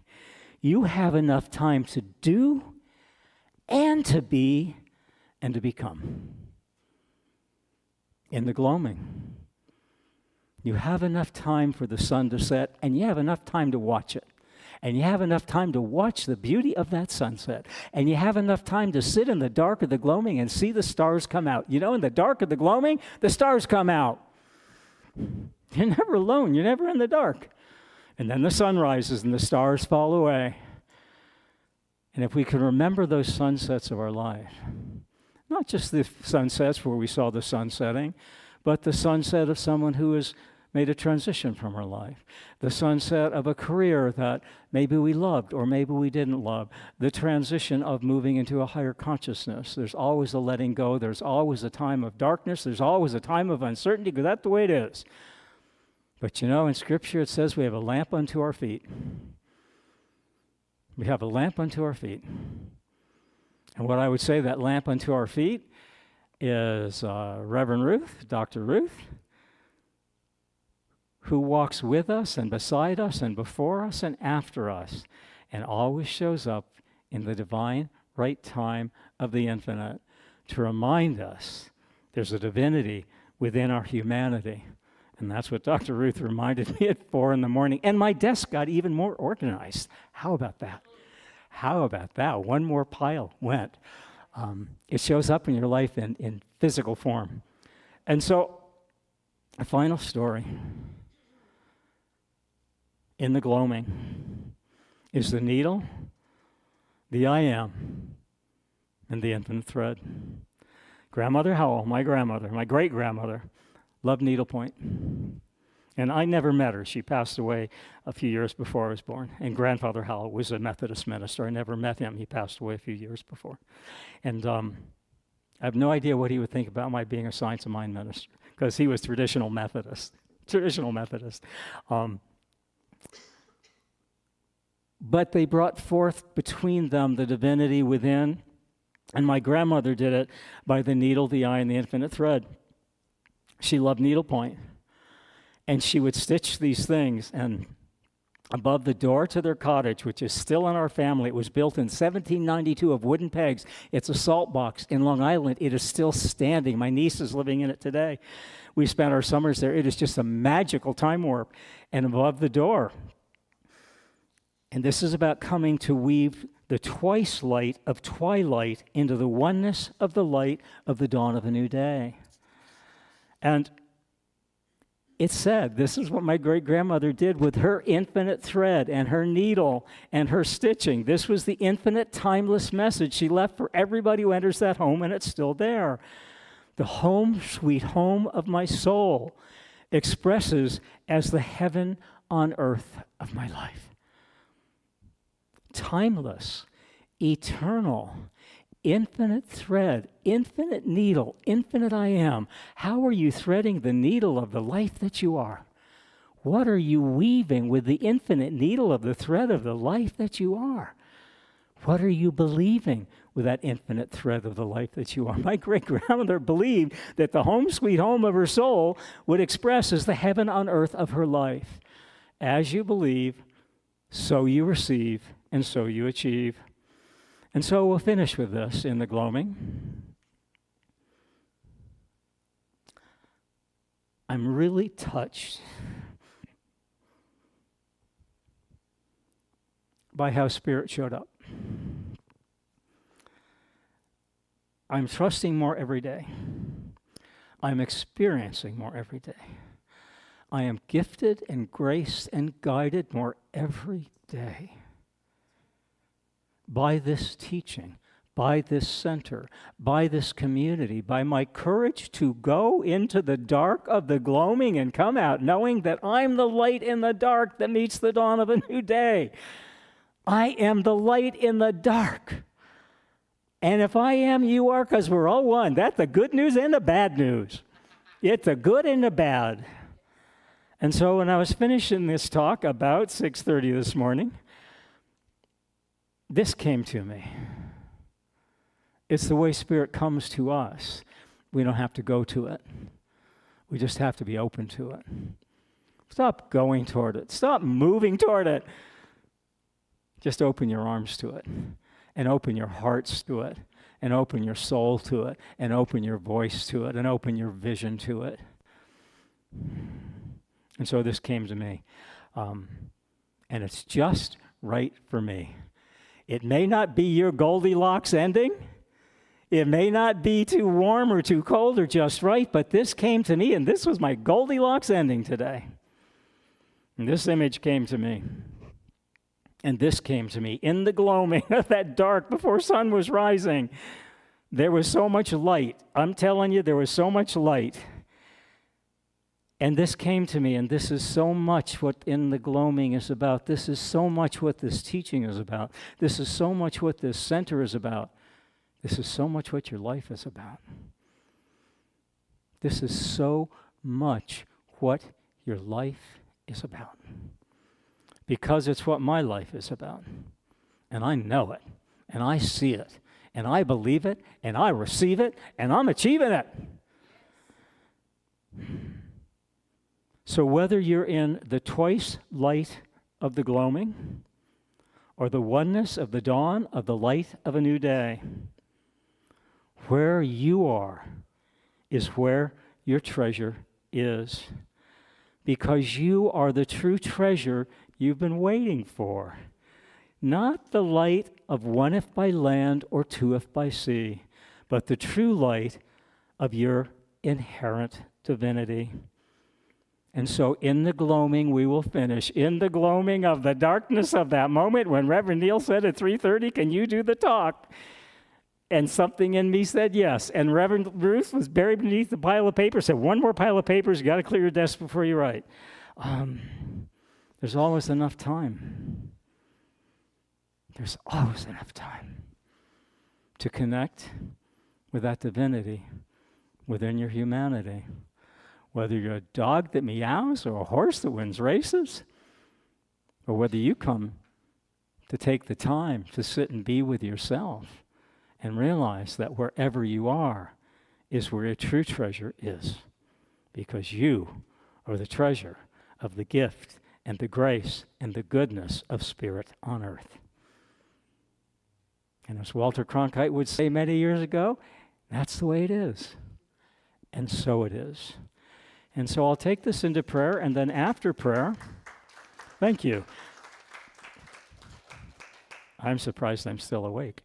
you have enough time to do and to be and to become. In the Gloming, you have enough time for the sun to set, and you have enough time to watch it. And you have enough time to watch the beauty of that sunset. And you have enough time to sit in the dark of the Gloming and see the stars come out. You know, in the dark of the Gloming, the stars come out. You're never alone. You're never in the dark. And then the sun rises and the stars fall away. And if we can remember those sunsets of our life, not just the sunsets where we saw the sun setting, but the sunset of someone who has made a transition from her life, the sunset of a career that maybe we loved or maybe we didn't love, the transition of moving into a higher consciousness. There's always a letting go. There's always a time of darkness. There's always a time of uncertainty, because that's the way it is. But you know, in Scripture it says we have a lamp unto our feet. We have a lamp unto our feet. And what I would say, that lamp unto our feet is Reverend Ruth, Dr. Ruth, who walks with us and beside us and before us and after us, and always shows up in the divine right time of the infinite to remind us there's a divinity within our humanity. And that's what Dr. Ruth reminded me at 4 a.m. And my desk got even more organized. How about that? How about that? One more pile went. It shows up in your life in physical form. And so, a final story in the Gloming is the needle, the I am, and the infinite thread. Grandmother Howell, my grandmother, my great-grandmother, loved needlepoint. And I never met her. She passed away a few years before I was born. And Grandfather Howell was a Methodist minister. I never met him. He passed away a few years before. And I have no idea what he would think about my being a Science of Mind minister, because he was traditional Methodist. but they brought forth between them the divinity within. And my grandmother did it by the needle, the eye, and the infinite thread. She loved needlepoint. And she would stitch these things, and above the door to their cottage, which is still in our family, it was built in 1792 of wooden pegs. It's a salt box in Long Island. It is still standing. My niece is living in it today. We spent our summers there. It is just a magical time warp. And above the door, and this is about coming to weave the twice light of twilight into the oneness of the light of the dawn of a new day. And it said, this is what my great-grandmother did with her infinite thread and her needle and her stitching. This was the infinite, timeless message she left for everybody who enters that home, and it's still there. The home, sweet home of my soul, expresses as the heaven on earth of my life. Timeless, eternal, infinite thread, infinite needle, infinite I am. How are you threading the needle of the life that you are? What are you weaving with the infinite needle of the thread of the life that you are? What are you believing with that infinite thread of the life that you are? My great-grandmother believed that the home sweet home of her soul would express as the heaven on earth of her life. As you believe, so you receive, and so you achieve. And so we'll finish with this in the gloaming. I'm really touched by how Spirit showed up. I'm trusting more every day. I'm experiencing more every day. I am gifted and graced and guided more every day by this teaching, by this center, by this community, by my courage to go into the dark of the gloaming and come out knowing that I'm the light in the dark that meets the dawn of a new day. I am the light in the dark. And if I am, you are, because we're all one. That's the good news and the bad news. It's the good and the bad. And so when I was finishing this talk about 6:30 this morning, this came to me. It's the way Spirit comes to us. We don't have to go to it. We just have to be open to it. Stop going toward it. Stop moving toward it. Just open your arms to it, and open your hearts to it, and open your soul to it, and open your voice to it, and open your vision to it. And so this came to me. And it's just right for me. It may not be your Goldilocks ending. It may not be too warm or too cold or just right, but this came to me, and this was my Goldilocks ending today. And this image came to me. And this came to me in the gloaming of that dark before sun was rising. There was so much light. I'm telling you, there was so much light. And this came to me, and this is so much what in the gloaming is about. This is so much what this teaching is about. This is so much what this center is about. This is so much what your life is about. This is so much what your life is about. Because it's what my life is about. And I know it, and I see it, and I believe it, and I receive it, and I'm achieving it. So whether you're in the twice light of the gloaming or the oneness of the dawn of the light of a new day, where you are is where your treasure is. Because you are the true treasure you've been waiting for. Not the light of one if by land or two if by sea, but the true light of your inherent divinity. And so in the gloaming, we will finish. In the gloaming of the darkness of that moment when Reverend Neil said at 3:30, can you do the talk? And something in me said yes. And Reverend Ruth was buried beneath the pile of papers, said, one more pile of papers, you got to clear your desk before you write. There's always enough time. There's always enough time to connect with that divinity within your humanity. Whether you're a dog that meows or a horse that wins races, or whether you come to take the time to sit and be with yourself and realize that wherever you are is where your true treasure is, because you are the treasure of the gift and the grace and the goodness of Spirit on earth. And as Walter Cronkite would say many years ago, that's the way it is. And so it is. And so I'll take this into prayer, and then after prayer, thank you. I'm surprised I'm still awake.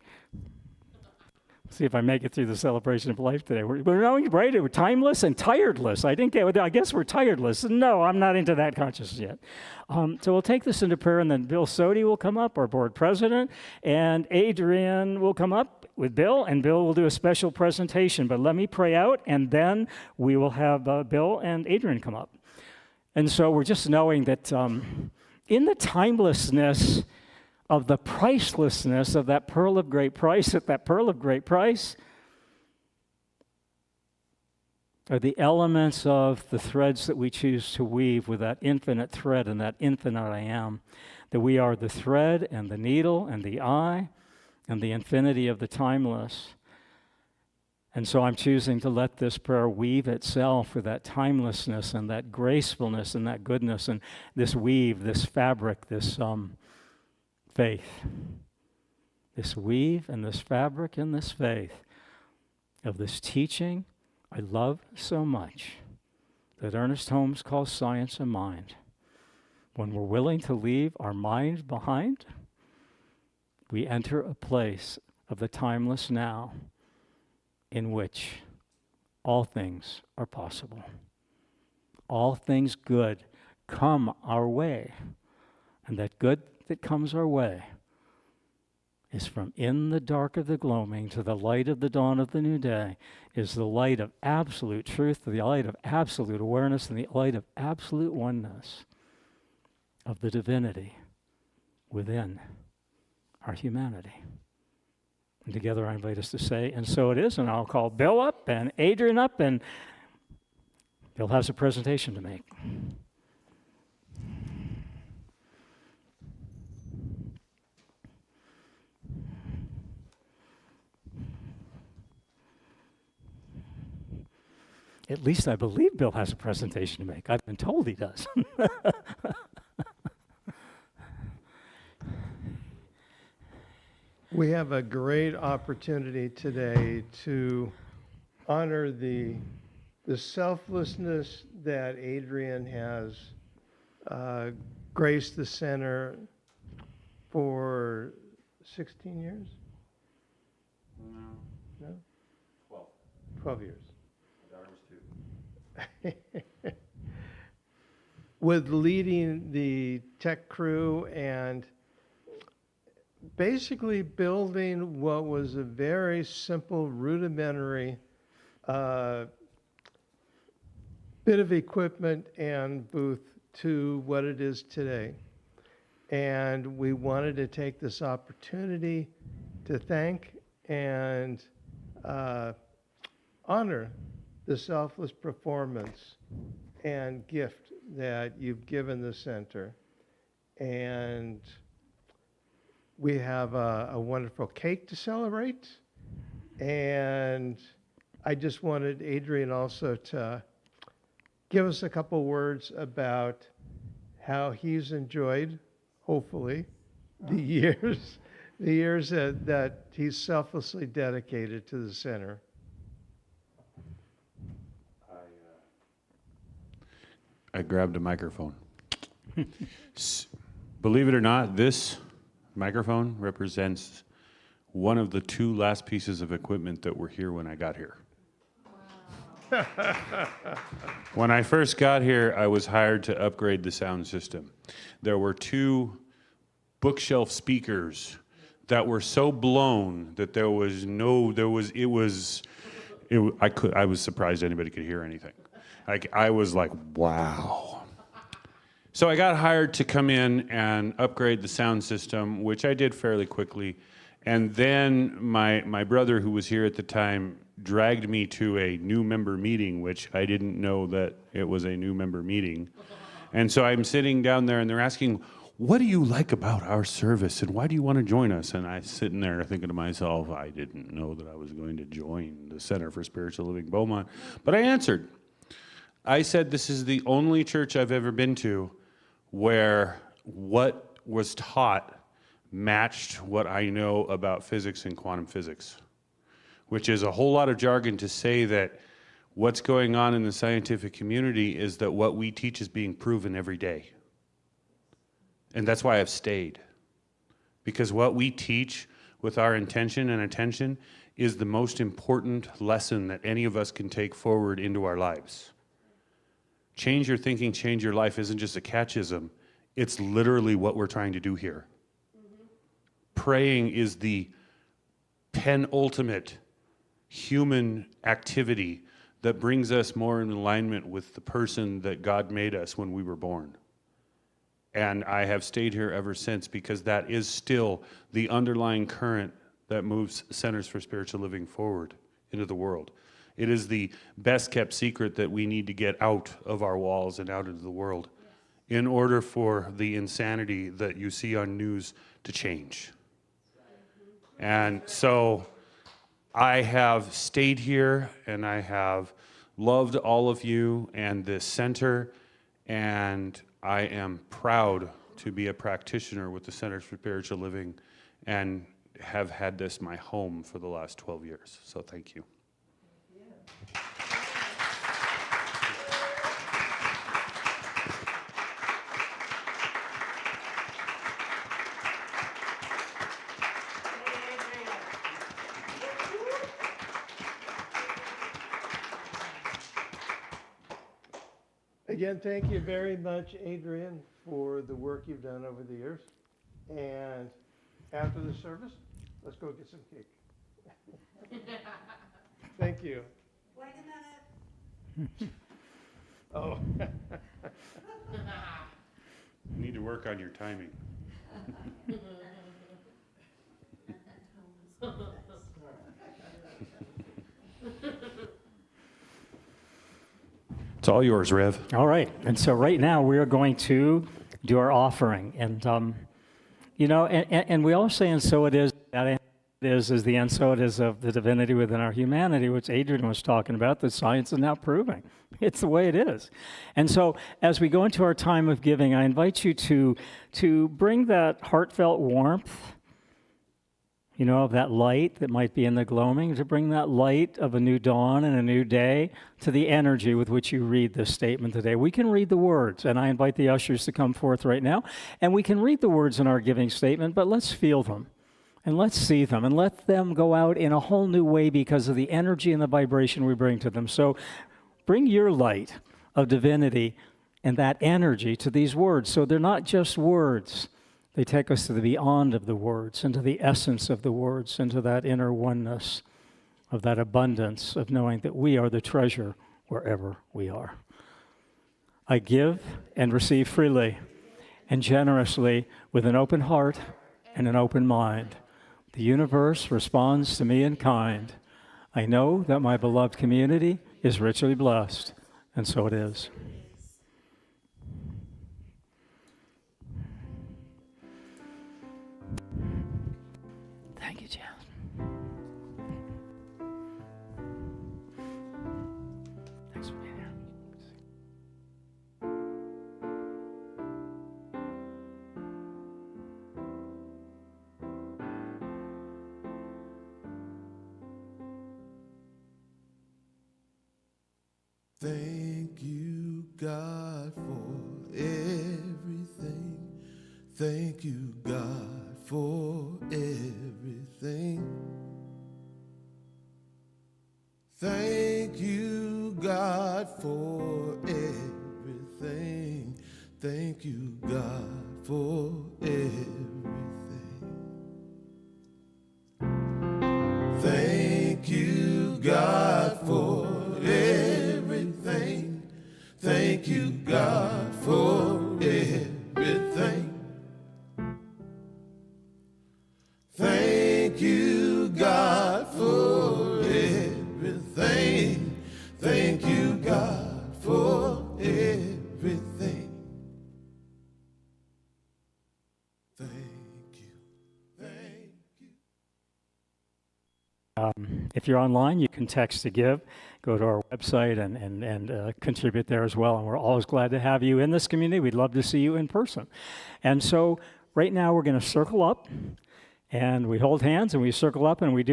See if I make it through the celebration of life today. We're knowing, right? We're timeless and tireless. I guess we're tireless. No, I'm not into that consciousness yet. So we'll take this into prayer, and then Bill Sodi will come up, our board president, and Adrian will come up with Bill, and Bill will do a special presentation. But let me pray out, and then we will have Bill and Adrian come up. And so we're just knowing that in the timelessness of the pricelessness of that pearl of great price, at that pearl of great price are the elements of the threads that we choose to weave with that infinite thread and that infinite I am, that we are the thread and the needle and the eye and the infinity of the timeless. And so I'm choosing to let this prayer weave itself with that timelessness and that gracefulness and that goodness and this weave, this fabric, this faith, this weave and this fabric and this faith of this teaching I love so much that Ernest Holmes calls science a mind. When we're willing to leave our mind behind, we enter a place of the timeless now in which all things are possible. All things good come our way, and that good that comes our way is from in the dark of the gloaming to the light of the dawn of the new day, is the light of absolute truth, the light of absolute awareness, and the light of absolute oneness of the divinity within our humanity. And together I invite us to say, and so it is, and I'll call Bill up and Adrian up, and Bill has a presentation to make. At least I believe Bill has a presentation to make. I've been told he does. We have a great opportunity today to honor the selflessness that Adrian has graced the center for 16 years? No? 12 years. With leading the tech crew and basically building what was a very simple, rudimentary bit of equipment and booth to what it is today. And we wanted to take this opportunity to thank and honor the selfless performance and gift that you've given the center. And we have a wonderful cake to celebrate. And I just wanted Adrian also to give us a couple words about how he's enjoyed, hopefully, the years that he's selflessly dedicated to the center. I grabbed a microphone. Believe it or not, this microphone represents one of the two last pieces of equipment that were here when I got here. Wow. When I first got here, I was hired to upgrade the sound system. There were two bookshelf speakers that were so blown that I was surprised anybody could hear anything. I was like, wow. So I got hired to come in and upgrade the sound system, which I did fairly quickly. And then my brother, who was here at the time, dragged me to a new member meeting, which I didn't know that it was a new member meeting. And so I'm sitting down there, and they're asking, what do you like about our service and why do you want to join us? And I sitting there thinking to myself, I didn't know that I was going to join the Center for Spiritual Living Beaumont. But I answered. I said, this is the only church I've ever been to where what was taught matched what I know about physics and quantum physics, which is a whole lot of jargon to say that what's going on in the scientific community is that what we teach is being proven every day. And that's why I've stayed. Because what we teach with our intention and attention is the most important lesson that any of us can take forward into our lives. Change your thinking, change your life isn't just a catechism. It's literally what we're trying to do here. Praying is the penultimate human activity that brings us more in alignment with the person that God made us when we were born. And I have stayed here ever since because that is still the underlying current that moves Centers for Spiritual Living forward into the world. It is the best kept secret that we need to get out of our walls and out into the world in order for the insanity that you see on news to change. And so I have stayed here and I have loved all of you and this center, and I am proud to be a practitioner with the Center for Spiritual Living and have had this my home for the last 12 years. So thank you. Again, thank you very much, Adrian, for the work you've done over the years. And after the service, let's go get some cake. Thank you. Wait a minute. Oh. You need to work on your timing. It's all yours, Rev. All right. And so right now we are going to do our offering. And, and we all say, and so it is, that it is the and so it is of the divinity within our humanity, which Adrian was talking about, that science is now proving. It's the way it is. And so as we go into our time of giving, I invite you to bring that heartfelt warmth, of that light that might be in the gloaming, to bring that light of a new dawn and a new day to the energy with which you read this statement today. We can read the words, and I invite the ushers to come forth right now, and we can read the words in our giving statement, but let's feel them, and let's see them, and let them go out in a whole new way because of the energy and the vibration we bring to them. So bring your light of divinity and that energy to these words, so they're not just words. They take us to the beyond of the words, into the essence of the words, into that inner oneness of that abundance of knowing that we are the treasure wherever we are. I give and receive freely and generously with an open heart and an open mind. The universe responds to me in kind. I know that my beloved community is richly blessed, and so it is. Thank you, Jasmine. Thanks for being here. Thank you, God, for everything. Thank you, God, for everything. Thank you, God, for everything. Thank you, God, for everything. Thank you, God, for everything. Thank you, God, for everything. Thank you, God, for everything. Thank you, God, for everything. If you're online, you can text to give. Go to our website and contribute there as well. And we're always glad to have you in this community. We'd love to see you in person. And so right now we're going to circle up, and we hold hands, and we circle up, and we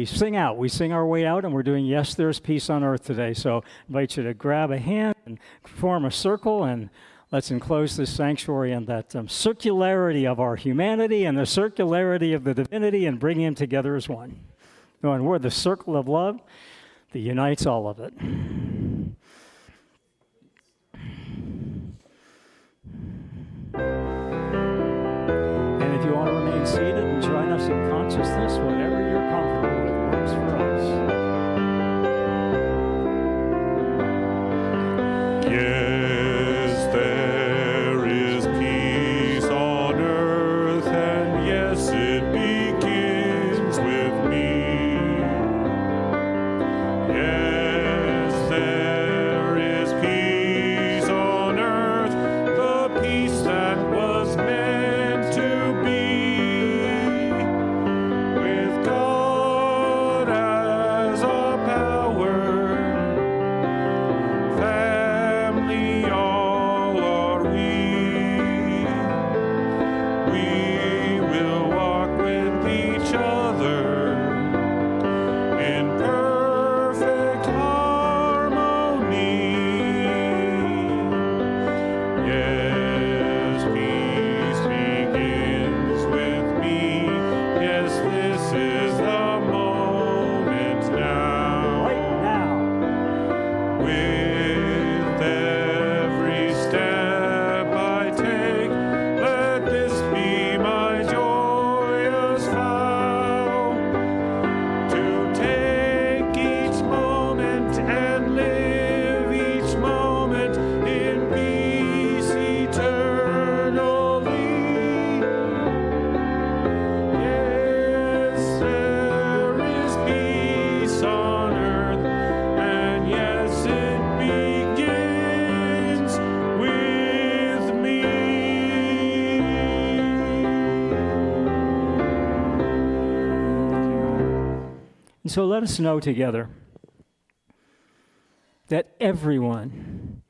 sing out. We sing our way out, and we're doing Yes, There's Peace on Earth today. So I invite you to grab a hand and form a circle, and let's enclose this sanctuary in that circularity of our humanity and the circularity of the divinity, and bring him together as one. And we're the circle of love that unites all of it. And if you want to remain seated and join us in consciousness, whatever you're comfortable with works for us. Yes, there is peace on earth, and yes, it begins with me. Yes, there is peace on earth, the peace that was meant to be, with God as our power. Family all are we. We will walk with each other in perfect harmony. Yes, peace begins with me. Yes, this is the moment now. Right now. With every step I take, let this be my joyous vow, to take each moment and live each moment in peace eternally. Yes, there is peace on earth, and yes, it begins with me. And so let us know together that everyone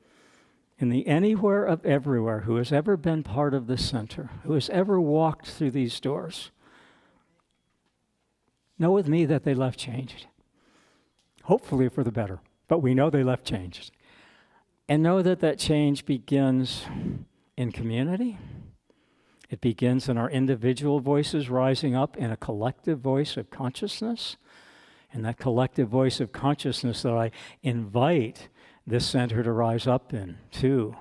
in the anywhere of everywhere who has ever been part of this center, who has ever walked through these doors, know with me that they left changed. Hopefully for the better, but we know they left changed. And know that that change begins in community. It begins in our individual voices rising up in a collective voice of consciousness. And that collective voice of consciousness that I invite this center to rise up in, too,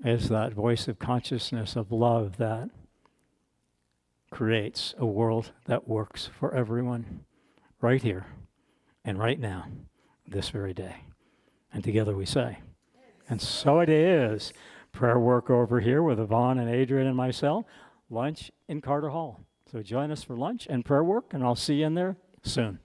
is that voice of consciousness of love that creates a world that works for everyone right here and right now, this very day. And together we say, and so it is. Prayer work over here with Yvonne and Adrian and myself, lunch in Carter Hall. So join us for lunch and prayer work, and I'll see you in there soon.